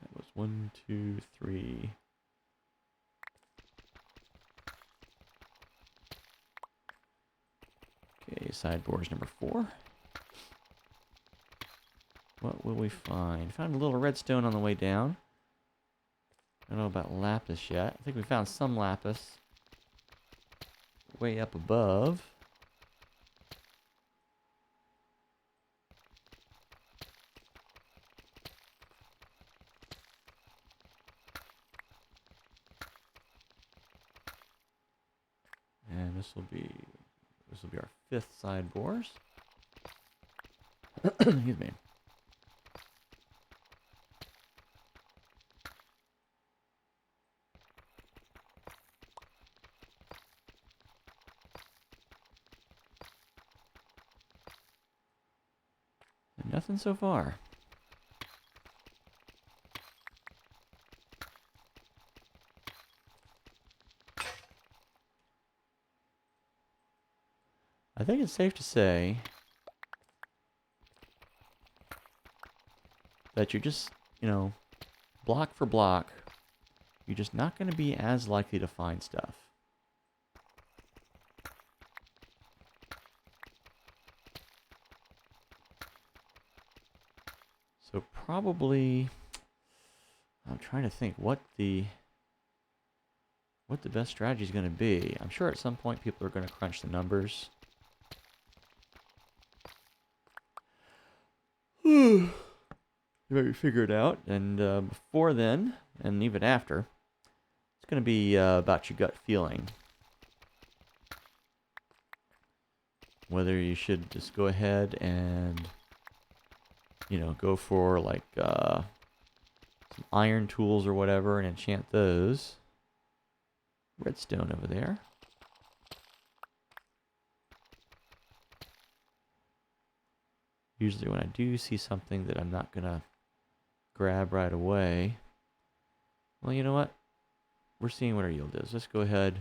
That was 1, 2, 3. Okay, sideboards number 4. What will we find? Found a little redstone on the way down. I don't know about lapis yet. I think we found some lapis way up above. And this will be our 5th sideboard. Excuse me. And nothing so far. I think it's safe to say that you're just, you know, block for block, you're just not going to be as likely to find stuff. So probably, I'm trying to think what the best strategy is going to be. I'm sure at some point people are going to crunch the numbers. Maybe figure it out, and before then, and even after, it's going to be about your gut feeling. Whether you should just go ahead and, you know, go for like some iron tools or whatever and enchant those. Redstone over there. Usually when I do see something that I'm not going to grab right away, well, you know what? We're seeing what our yield is. Let's go ahead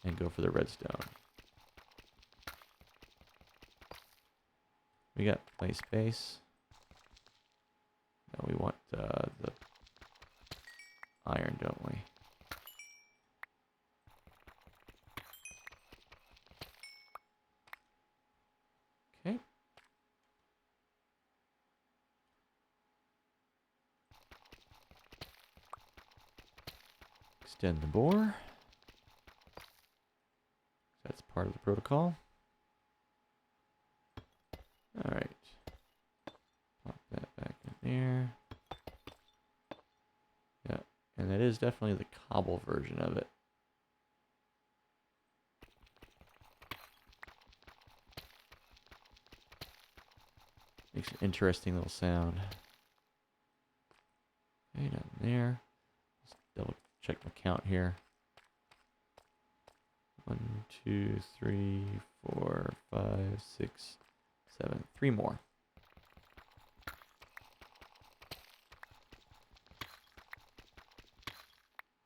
and go for the redstone. We got plenty of space. No, we want the iron, don't we? Okay. Extend the bore. That's part of the protocol. All right. Pop that back in there. Yeah, and that is definitely the cobble version of it. Makes an interesting little sound. Okay, down there. Let's double check my count here. 1, 2, 3, 4, 5, 6, 7. 3 more.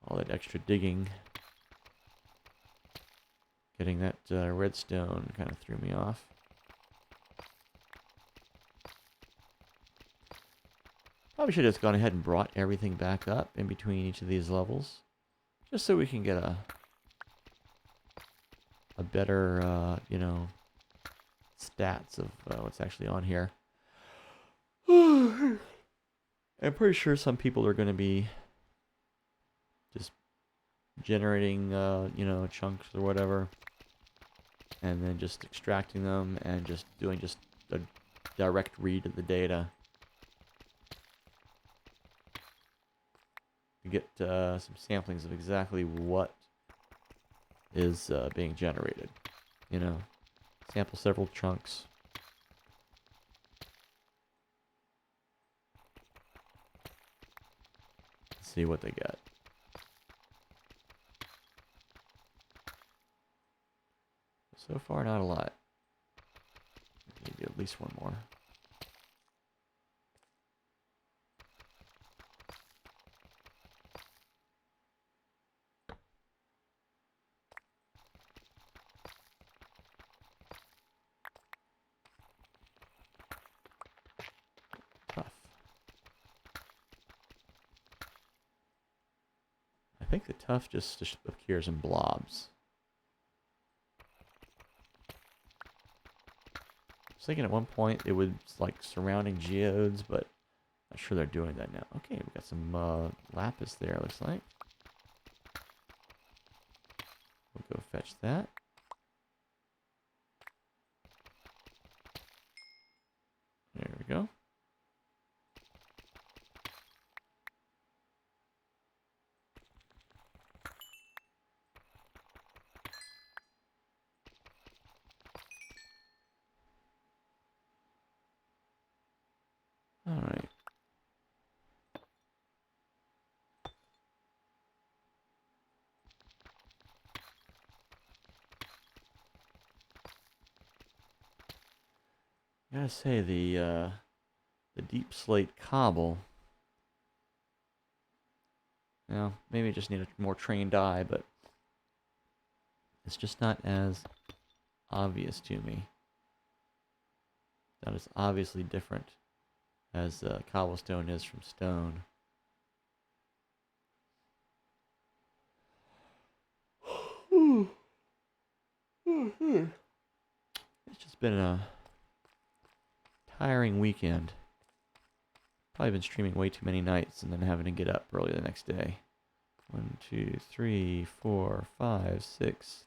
All that extra digging. Getting that redstone kind of threw me off. Probably should have just gone ahead and brought everything back up in between each of these levels. Just so we can get a better, you know, stats of what's actually on here. I'm pretty sure some people are going to be just generating, you know, chunks or whatever, and then just extracting them and just doing just a direct read of the data to get some samplings of exactly what is being generated. You know, sample several chunks. See what they get. So far, not a lot. Maybe at least one more. Tough. I think the tough just appears in blobs. I was thinking at one point it was like surrounding geodes, but I'm not sure they're doing that now. Okay, we got some lapis there, looks like. We'll go fetch that. There we go. All right. I gotta say the deep slate cobble. Well, maybe I just need a more trained eye, but it's just not as obvious to me. Not as obviously different as cobblestone is from stone. It's just been a tiring weekend. Probably been streaming way too many nights and then having to get up early the next day. 1, 2, 3, 4, 5, 6,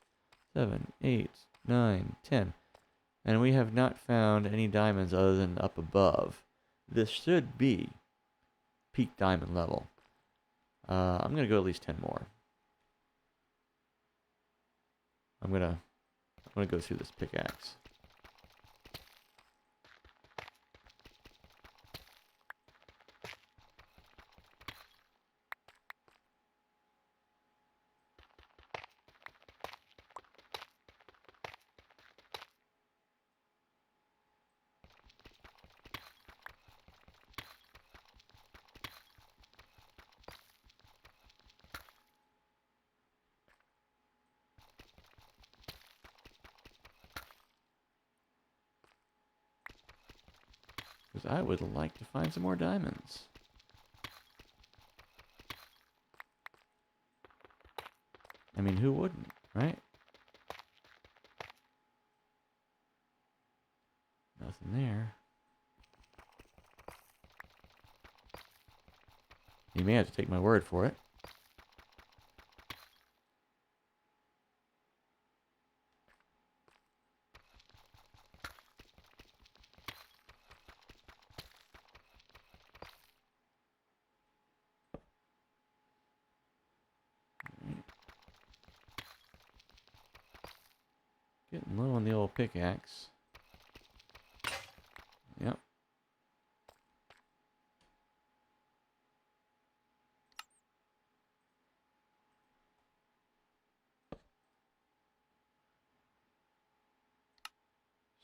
7, 8, 9, 10. And we have not found any diamonds other than up above. This should be peak diamond level. I'm going to go at least 10 more. I'm gonna go through this pickaxe. Because I would like to find some more diamonds. I mean, who wouldn't, right? Nothing there. You may have to take my word for it. Getting low on the old pickaxe. Yep.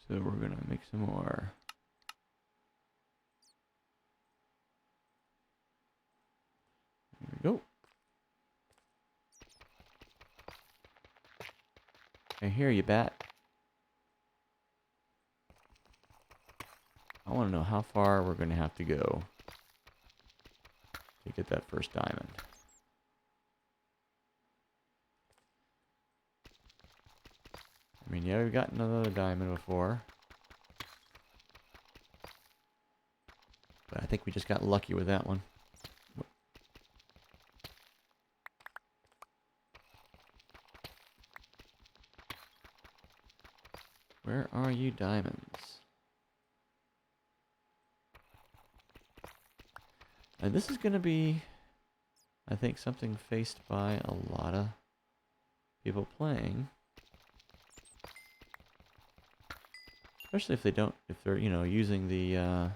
So we're gonna make some more. There we go. I hear you, bat. I want to know how far we're going to have to go to get that first diamond. I mean, yeah, we've gotten another diamond before. But I think we just got lucky with that one. Where are you, diamonds? And this is going to be, I think, something faced by a lot of people playing. Especially if they don't, if they're, you know, using the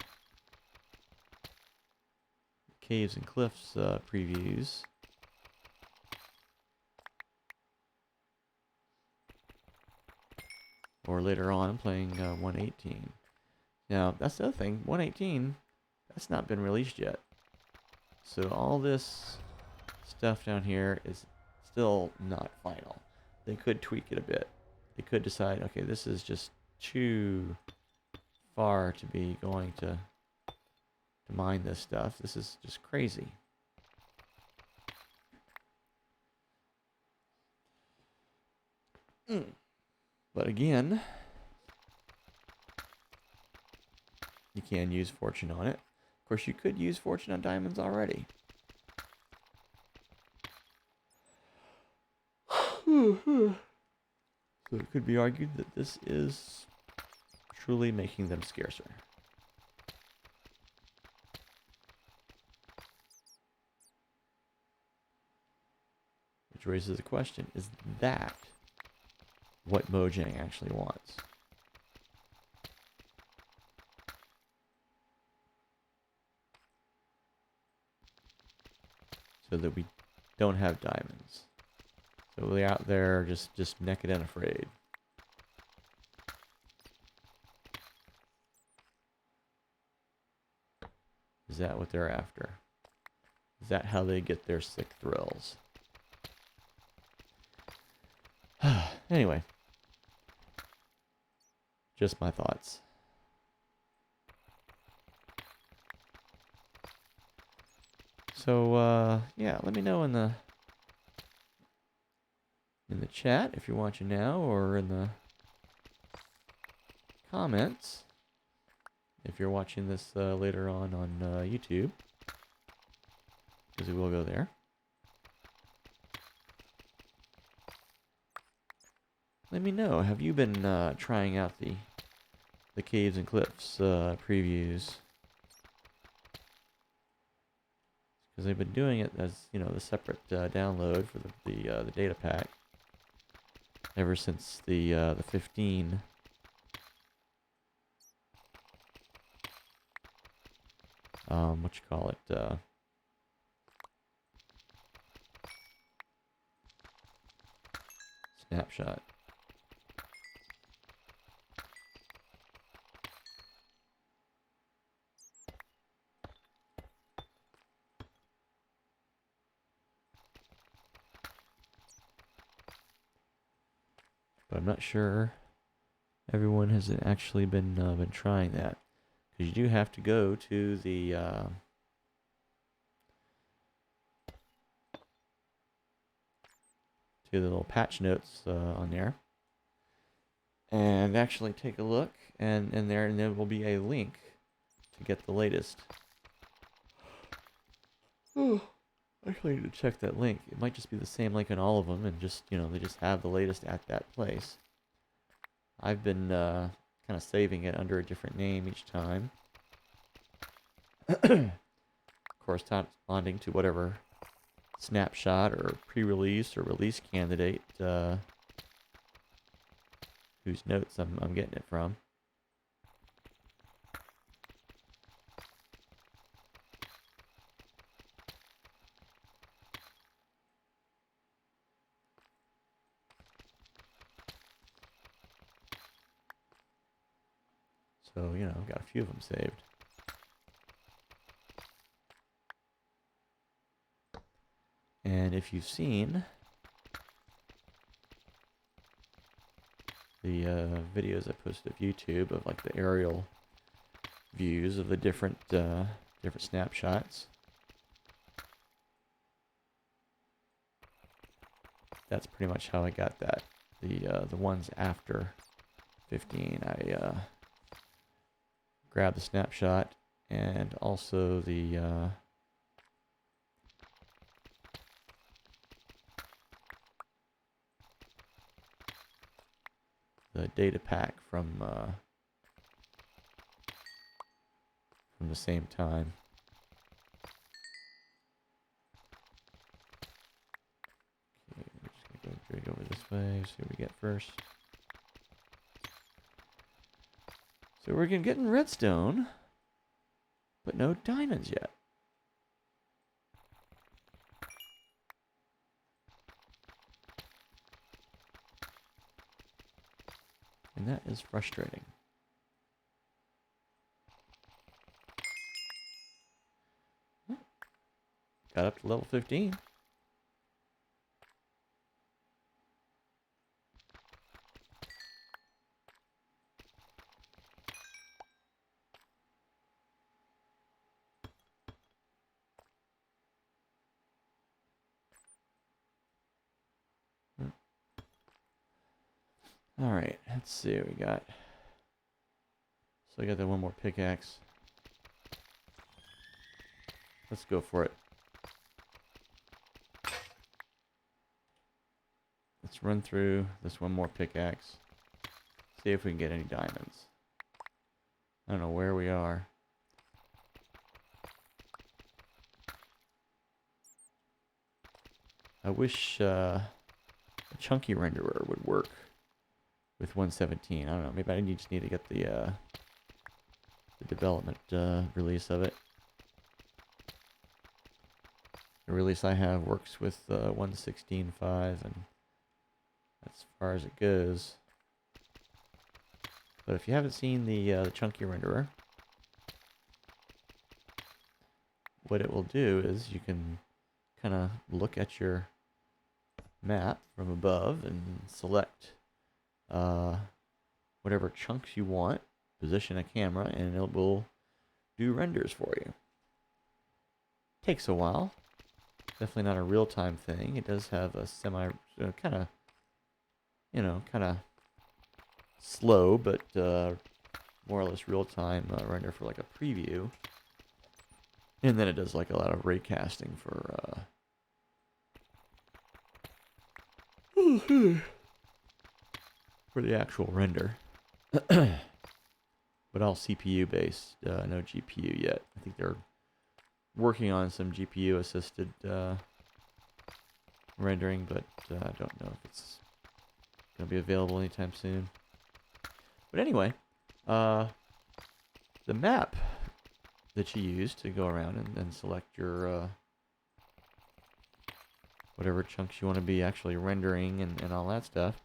Caves and Cliffs previews. Or later on playing 1.18. Now, that's the other thing, 1.18, that's not been released yet. So all this stuff down here is still not final. They could tweak it a bit. They could decide, okay, this is just too far to be going to mine this stuff. This is just crazy. But again, you can use fortune on it. Of course, you could use fortune on diamonds already. So it could be argued that this is truly making them scarcer. Which raises the question, is that what Mojang actually wants? So that we don't have diamonds. So we're out there just naked and afraid. Is that what they're after? Is that how they get their sick thrills? Anyway. Just my thoughts. So, yeah, let me know in the chat if you're watching now, or in the comments if you're watching this later on YouTube, because we will go there. Let me know, have you been trying out the Caves and Cliffs previews? Because they've been doing it as, you know, the separate download for the data pack ever since the 15. What you call it? Snapshot. But I'm not sure everyone has actually been trying that, because you do have to go to the little patch notes on there, and actually take a look, and there will be a link to get the latest. Oh, I actually need to check that link. It might just be the same link in all of them, and just, you know, they just have the latest at that place. I've been kind of saving it under a different name each time, corresponding to whatever snapshot or pre-release or release candidate whose notes I'm getting it from. So, you know, I've got a few of them saved. And if you've seen the videos I posted of YouTube of like the aerial views of the different snapshots, that's pretty much how I got that. The ones after 15, I grabbed the snapshot, and also the data pack from the same time. Okay, we're just gonna go over this way, see what we get first. So we're getting redstone, but no diamonds yet. And that is frustrating. Got up to level 15. Alright, let's see what we got. So I got that one more pickaxe. Let's go for it. Let's run through this one more pickaxe. See if we can get any diamonds. I don't know where we are. I wish a chunky renderer would work with 1.17. I don't know. Maybe I just need to get the development release of it. The release I have works with 1.16.5, and as far as it goes. But if you haven't seen the chunky renderer, what it will do is you can kind of look at your map from above and select whatever chunks you want, position a camera, and it will do renders for you. Takes a while. Definitely not a real-time thing. It does have a kind of, kind of slow, but more or less real-time render for like a preview. And then it does like a lot of raycasting for for the actual render. But all CPU based, no GPU yet. I think they're working on some GPU assisted rendering, but I don't know if it's going to be available anytime soon. But anyway, the map that you use to go around and select your whatever chunks you want to be actually rendering and all that stuff.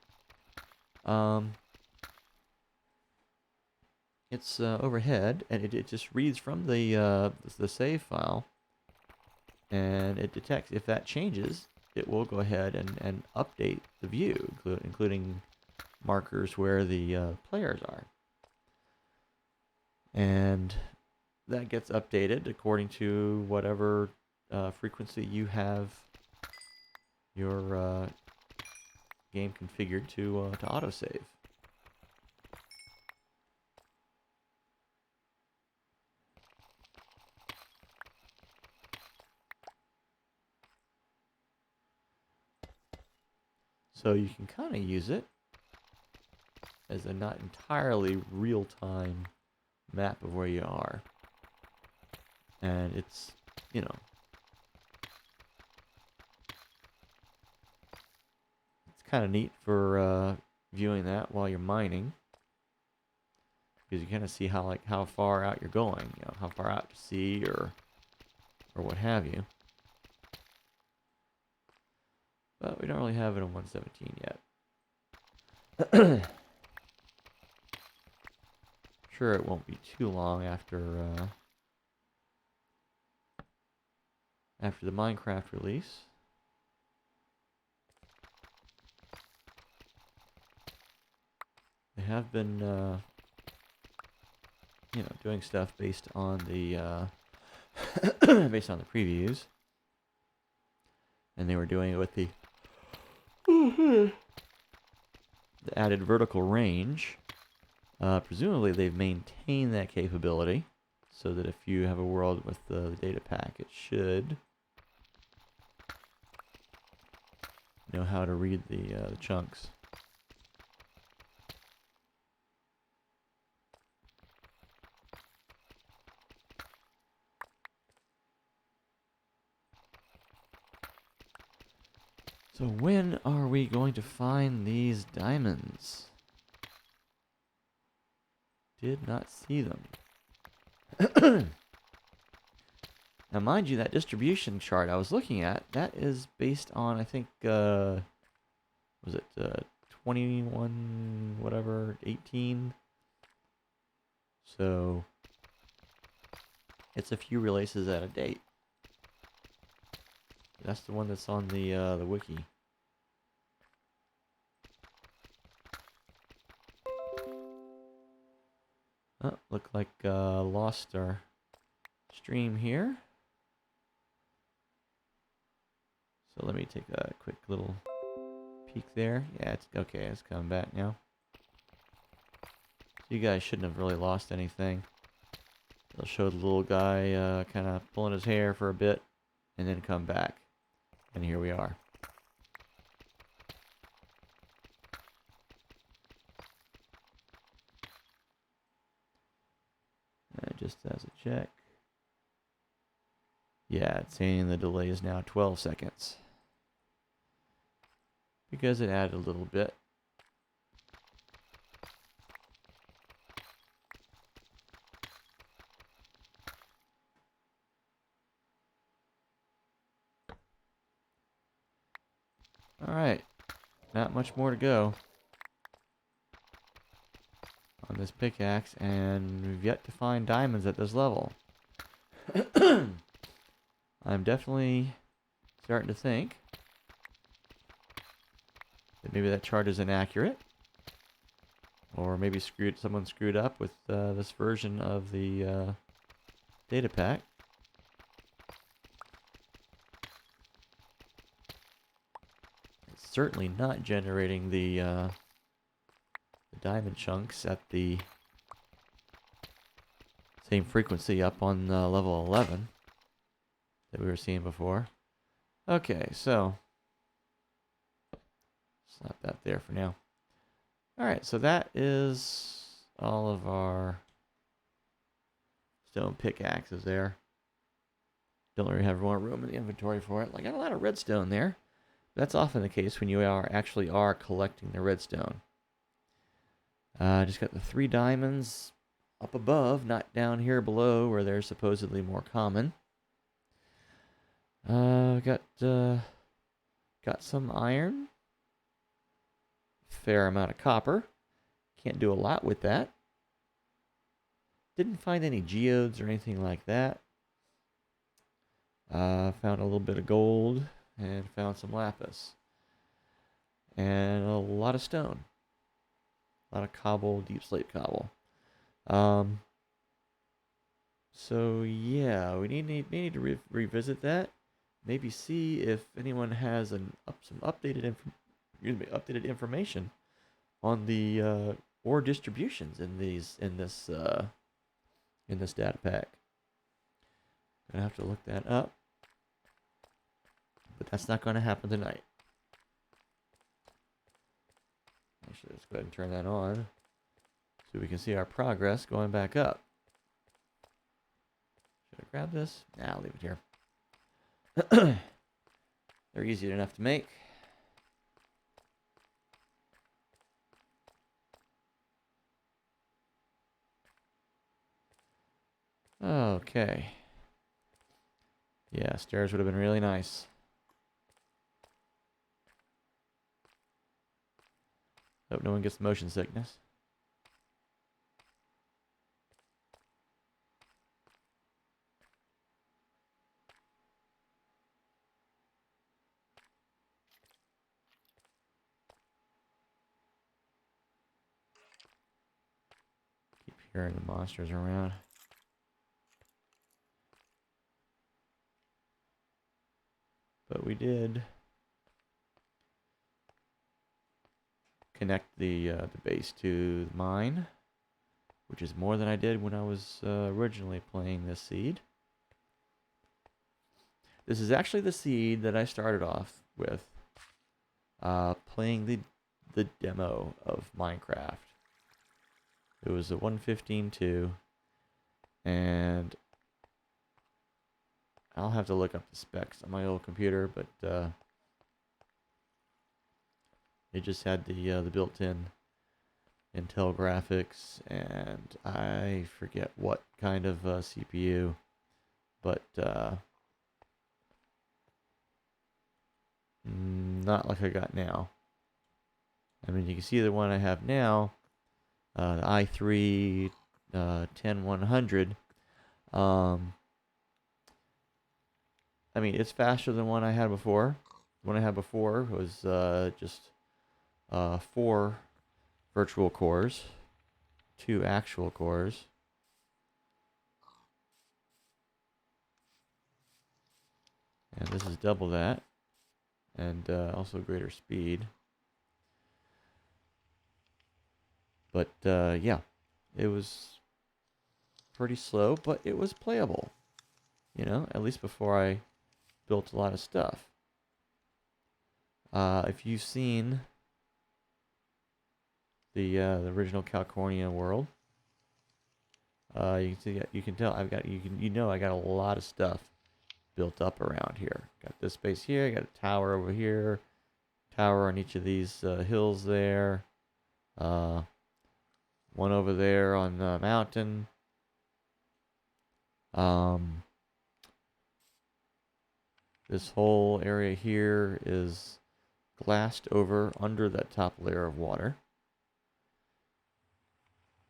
It's overhead, and it just reads from the save file, and it detects if that changes. It will go ahead and update the view, including markers where the players are, and that gets updated according to whatever frequency you have your game configured to autosave. So you can kind of use it as a not entirely real-time map of where you are. And it's, it's kind of neat for viewing that while you're mining. Because you kind of see how far out you're going, how far out to sea or what have you. But we don't really have it on 117 yet. Sure, it won't be too long after the Minecraft release. They have been, doing stuff based on the based on the previews, and they were doing it with the added vertical range. Presumably they've maintained that capability so that if you have a world with the data pack, it should know how to read the chunks. So when are we going to find these diamonds? Did not see them. Now mind you, that distribution chart I was looking at, that is based on, I think, was it 21, whatever, 18? So it's a few releases out of date. That's the one that's on the Wiki. Oh, look like lost our stream here. So let me take a quick little peek there. Yeah, it's okay. It's coming back now. So you guys shouldn't have really lost anything. It'll show the little guy kind of pulling his hair for a bit, and then come back. And here we are. Just as a check. Yeah, it's saying the delay is now 12 seconds. Because it added a little bit. Alright, not much more to go on this pickaxe, and we've yet to find diamonds at this level. I'm definitely starting to think that maybe that chart is inaccurate, Or maybe someone screwed up with this version of the datapack. It's certainly not generating the diamond chunks at the same frequency up on level 11 that we were seeing before. Okay, so slap that there for now. Alright, so that is all of our stone pickaxes there. Don't really have more room in the inventory for it. I got a lot of redstone there. That's often the case when you actually are collecting the redstone. Just got the 3 diamonds up above, not down here below where they're supposedly more common. Got some iron. Fair amount of copper. Can't do a lot with that. Didn't find any geodes or anything like that. Found a little bit of gold and found some lapis. And a lot of stone. A lot of cobble, deep slate cobble. So yeah, we need to revisit that. Maybe see if anyone has some updated information on the ore distributions in this data pack. Gonna have to look that up, but that's not going to happen tonight. Actually, let's go ahead and turn that on so we can see our progress going back up. Should I grab this? Nah, I'll leave it here. They're easy enough to make. Okay. Yeah, stairs would have been really nice. Hope no one gets motion sickness. Keep hearing the monsters around. But we did connect the base to the mine, which is more than I did when I was originally playing this seed. This is actually the seed that I started off with playing the demo of Minecraft. It was a 1.15.2, and I'll have to look up the specs on my old computer, but it just had the built-in Intel graphics, and I forget what kind of CPU, but not like I got now. I mean, you can see the one I have now, the i3 10100. I mean, it's faster than one I had before. The one I had before was just 4 virtual cores, 2 actual cores. And this is double that. And also greater speed. But yeah, it was pretty slow, but it was playable. You know, at least before I built a lot of stuff. If you've seen the original Cowcornia world, you can see, you can tell I got a lot of stuff built up around here. Got this space here. I got a tower over here. Tower on each of these hills there. One over there on the mountain. This whole area here is glassed over under that top layer of water.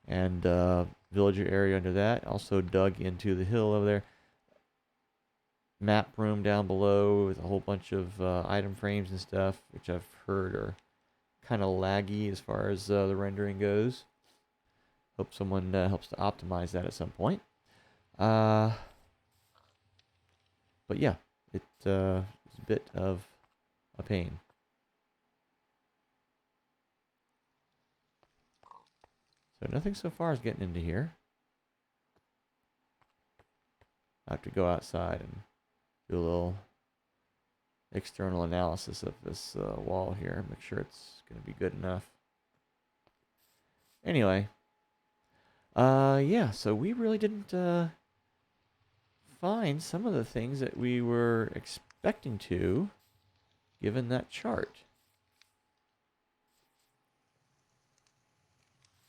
And villager area under that, also dug into the hill over there. Map room down below with a whole bunch of item frames and stuff, which I've heard are kind of laggy as far as the rendering goes. Hope someone helps to optimize that at some point. But yeah, it's a bit of a pain. So nothing so far is getting into here. I have to go outside and do a little external analysis of this wall here. Make sure it's going to be good enough. Anyway, yeah, so we really didn't find some of the things that we were expecting to, given that chart.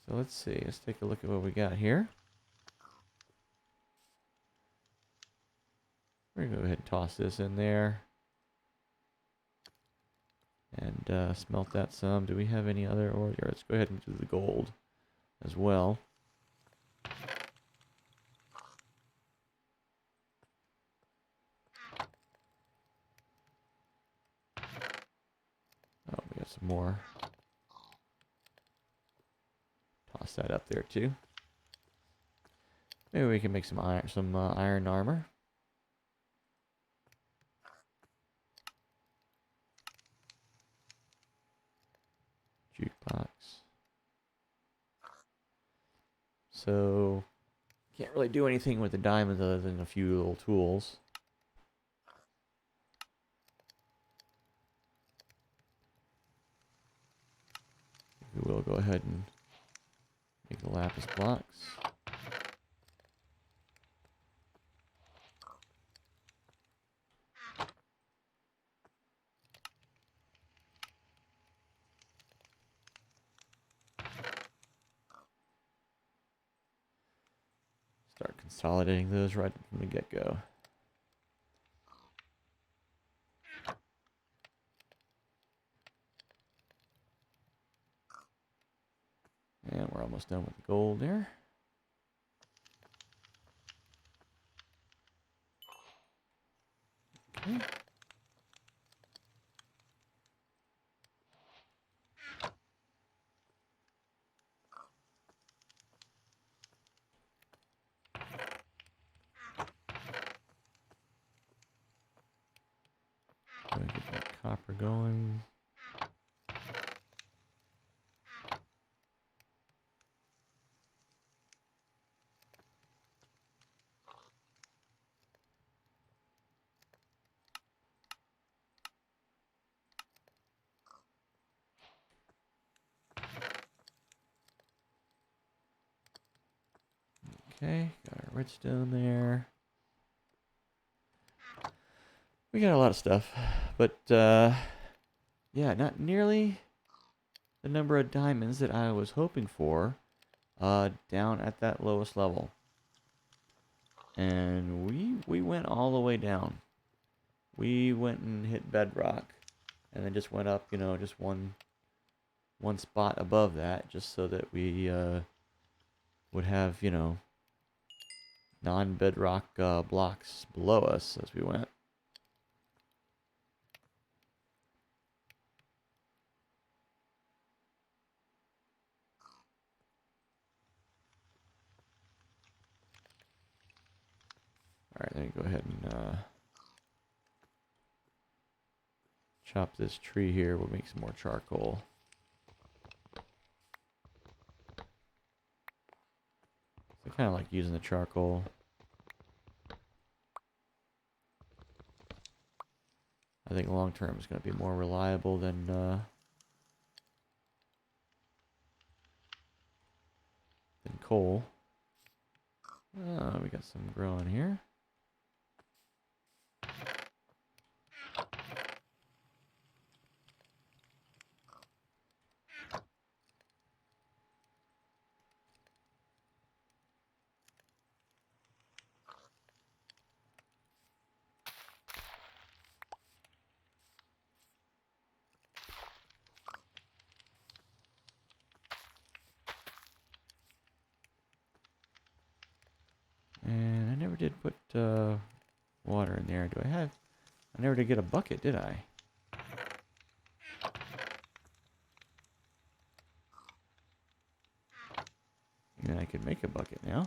So let's see, let's take a look at what we got here. We're going to go ahead and toss this in there. And smelt that some. Do we have any other ore? Here, let's go ahead and do the gold as well. Oh, we got some more. Toss that up there too. Maybe we can make some iron armor. Jukebox. So can't really do anything with the diamonds other than a few little tools. We will go ahead and make the lapis blocks. Start consolidating those right from the get-go. And we're almost done with the gold there. Okay. Get that copper going. Okay, got our redstone there. We got a lot of stuff, but yeah, not nearly the number of diamonds that I was hoping for down at that lowest level. And we went all the way down. We went and hit bedrock, and then just went up, you know, just one spot above that, just so that we would have, you know, non-bedrock blocks below us as we went. Alright, let me go ahead and chop this tree here. We'll make some more charcoal. I kind of like using the charcoal. I think long term is going to be more reliable than coal. We got some growing here. And I never did put water in there. Do I have? I never did get a bucket, did I? And I can make a bucket now.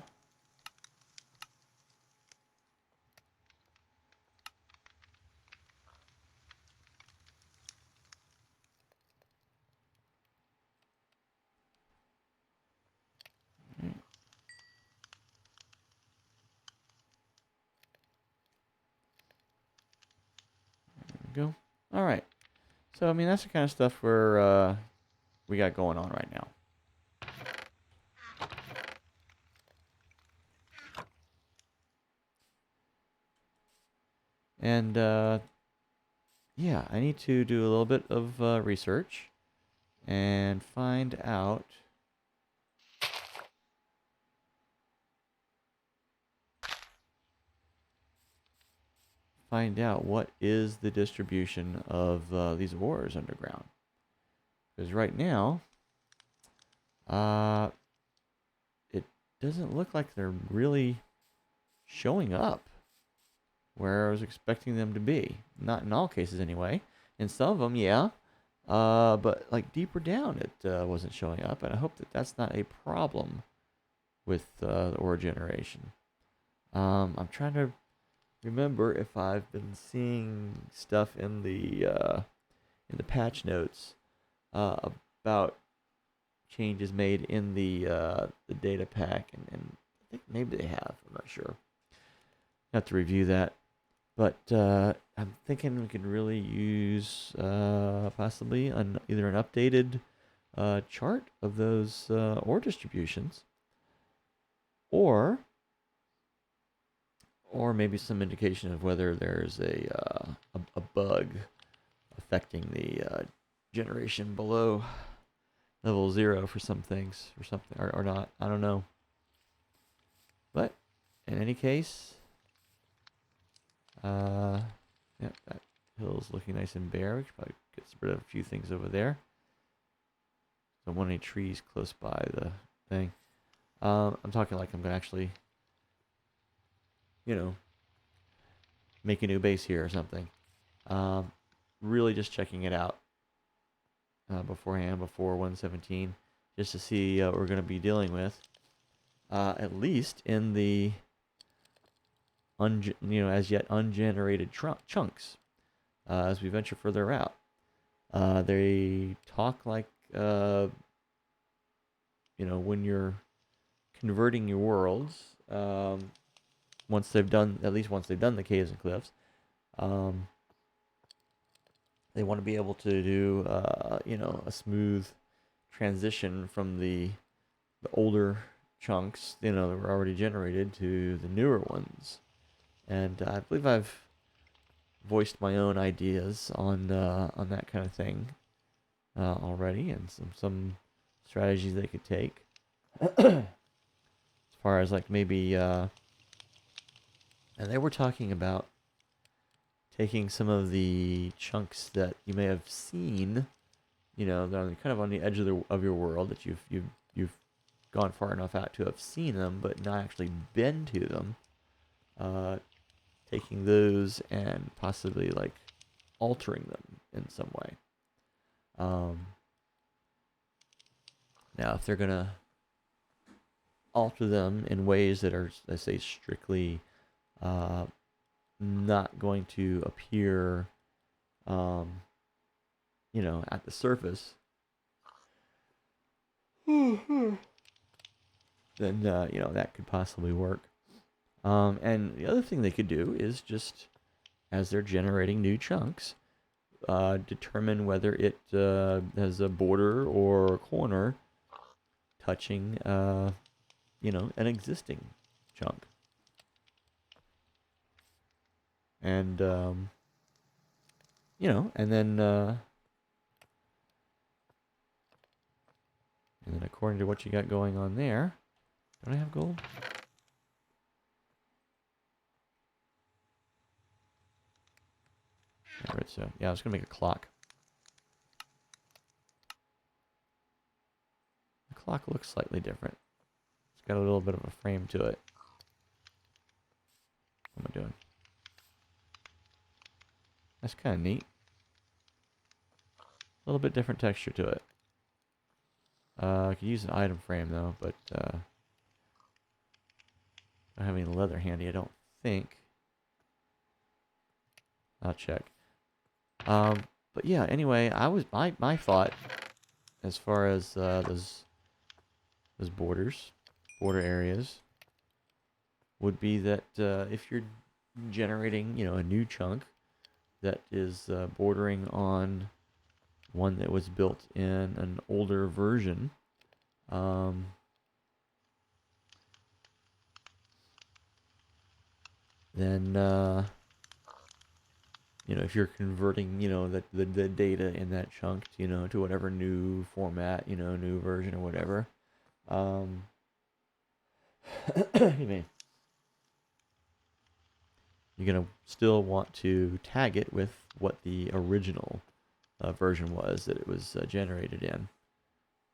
Go. All right. So, I mean, that's the kind of stuff we got going on right now. And, yeah, I need to do a little bit of research and find out what is the distribution of these ores underground. Because right now, it doesn't look like they're really showing up where I was expecting them to be. Not in all cases, anyway. In some of them, yeah. But like deeper down, it wasn't showing up, and I hope that that's not a problem with the ore generation. I'm trying to remember if I've been seeing stuff in the patch notes about changes made in the data pack, and I think maybe they have. I'm not sure. I have to review that, but I'm thinking we could really use possibly either an updated chart of those ore distributions, or maybe some indication of whether there's a bug affecting the generation below level 0 for some things, or something, or not. I don't know. But in any case, yeah, that hill's looking nice and bare. We should probably get rid of a few things over there. Don't want any trees close by the thing. I'm talking like I'm gonna actually, make a new base here or something. Really just checking it out beforehand, before 117, just to see what we're going to be dealing with, at least in the as yet ungenerated chunks. As we venture further out, they talk like when you're converting your worlds, once they've done the caves and cliffs, they want to be able to do a smooth transition from the older chunks that were already generated to the newer ones. And I believe I've voiced my own ideas on that kind of thing already, and some strategies they could take as far as like maybe and they were talking about taking some of the chunks that you may have seen, they're kind of on the edge of your world, that you've gone far enough out to have seen them, but not actually been to them. Taking those and possibly like altering them in some way. Now, if they're gonna alter them in ways that are, let's say, strictly not going to appear, at the surface, then that could possibly work. And the other thing they could do is just, as they're generating new chunks, determine whether it has a border or a corner touching, an existing chunk. And, and then according to what you got going on there, don't I have gold? Alright, so yeah, I was gonna make a clock. The clock looks slightly different. It's got a little bit of a frame to it. What am I doing? That's kind of neat. A little bit different texture to it. I could use an item frame though, but I don't have any leather handy, I don't think. I'll check. But yeah, anyway, my thought as far as those border areas, would be that if you're generating, a new chunk that is bordering on one that was built in an older version, then if you're converting, the data in that chunk, to whatever new format, new version or whatever, you mean, you're gonna still want to tag it with what the original version was that it was generated in,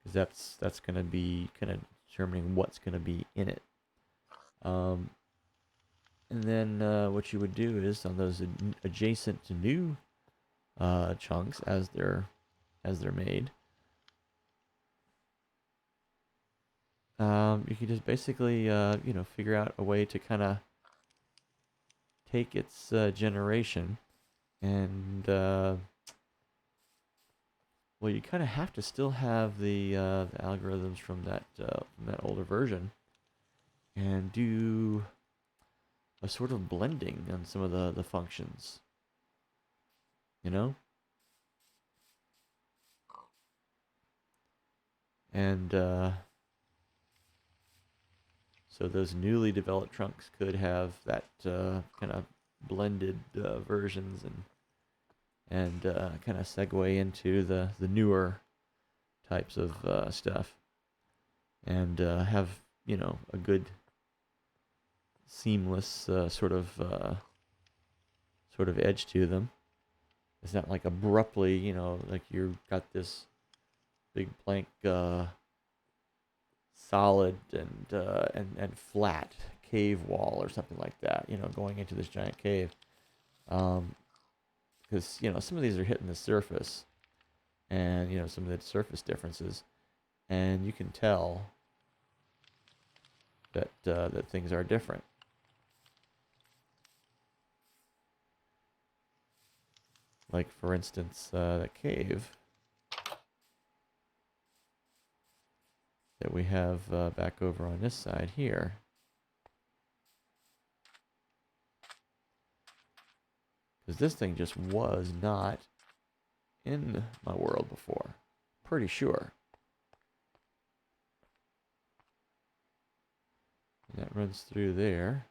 because that's gonna be kind of determining what's gonna be in it. And then what you would do is on those adjacent to new chunks as they're made, you can just basically figure out a way to kind of take its generation and well, you kind of have to still have the algorithms from that older version, and do a sort of blending on some of the functions, and so those newly developed trunks could have that kind of blended versions, and kind of segue into the newer types of stuff, and have a good seamless sort of edge to them. It's not like abruptly, like you've got this big blank solid and flat cave wall or something like that, going into this giant cave. Because some of these are hitting the surface, and some of the surface differences, and you can tell that that things are different. Like, for instance, the cave that we have back over on this side here. Because this thing just was not in my world before. Pretty sure. And that runs through there.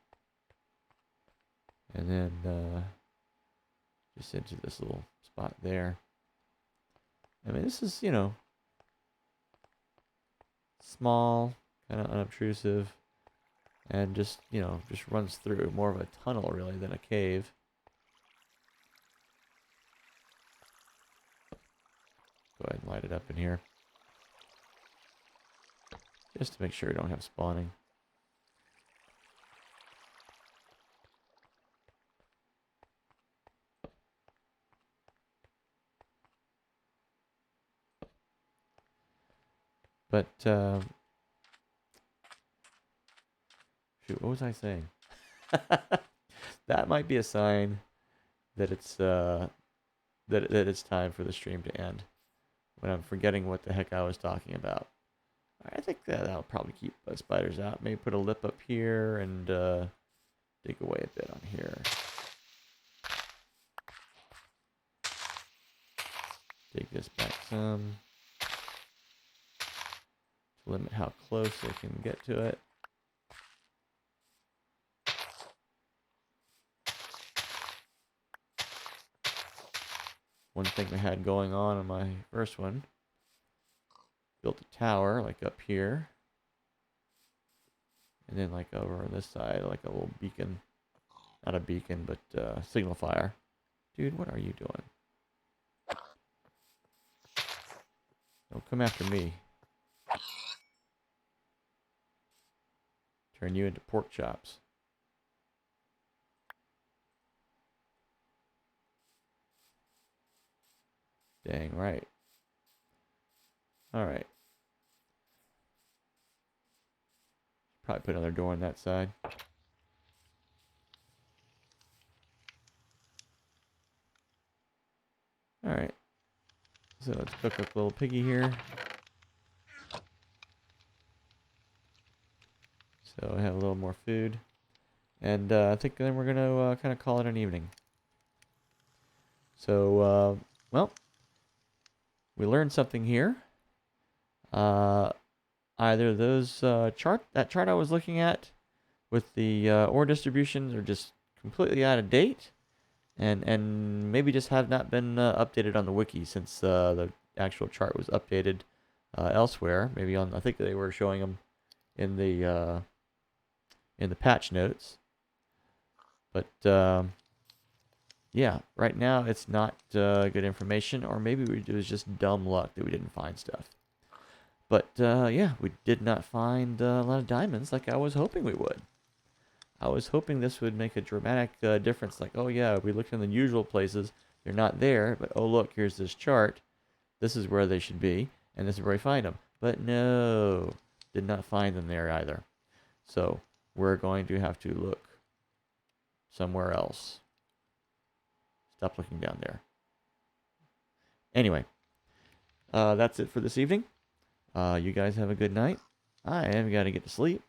And then just into this little spot there. I mean, this is, small, kind of unobtrusive, and just, just runs through. More of a tunnel, really, than a cave. Go ahead and light it up in here, just to make sure we don't have spawning. But, shoot, what was I saying? That might be a sign that it's that it's time for the stream to end, when I'm forgetting what the heck I was talking about. I think that'll probably keep spiders out. Maybe put a lip up here and dig away a bit on here. Dig this back some. Limit how close I can get to it. One thing I had going on my first one, built a tower like up here, and then like over on this side, like a little beacon. Not a beacon, but signal fire. Dude, what are you doing? Don't come after me. Turn you into pork chops. Dang right. Alright. Probably put another door on that side. Alright. So let's cook up little piggy here. So I have a little more food. And I think then we're going to kind of call it an evening. So, well, we learned something here. Either those that chart I was looking at with the ore distributions are just completely out of date, and maybe just have not been updated on the wiki since the actual chart was updated elsewhere. Maybe on, I think they were showing them in the patch notes. But yeah, right now it's not good information, or maybe it was just dumb luck that we didn't find stuff. But yeah, we did not find a lot of diamonds like I was hoping we would. I was hoping this would make a dramatic difference. Like, oh yeah, we looked in the usual places, they're not there. But oh look, here's this chart. This is where they should be, and this is where we find them. But no, did not find them there either. So we're going to have to look somewhere else. Stop looking down there. Anyway, that's it for this evening. You guys have a good night. I am got to get to sleep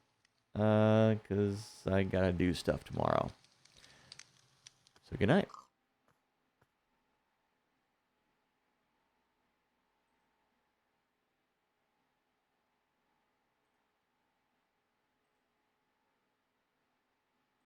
because I got to do stuff tomorrow. So good night.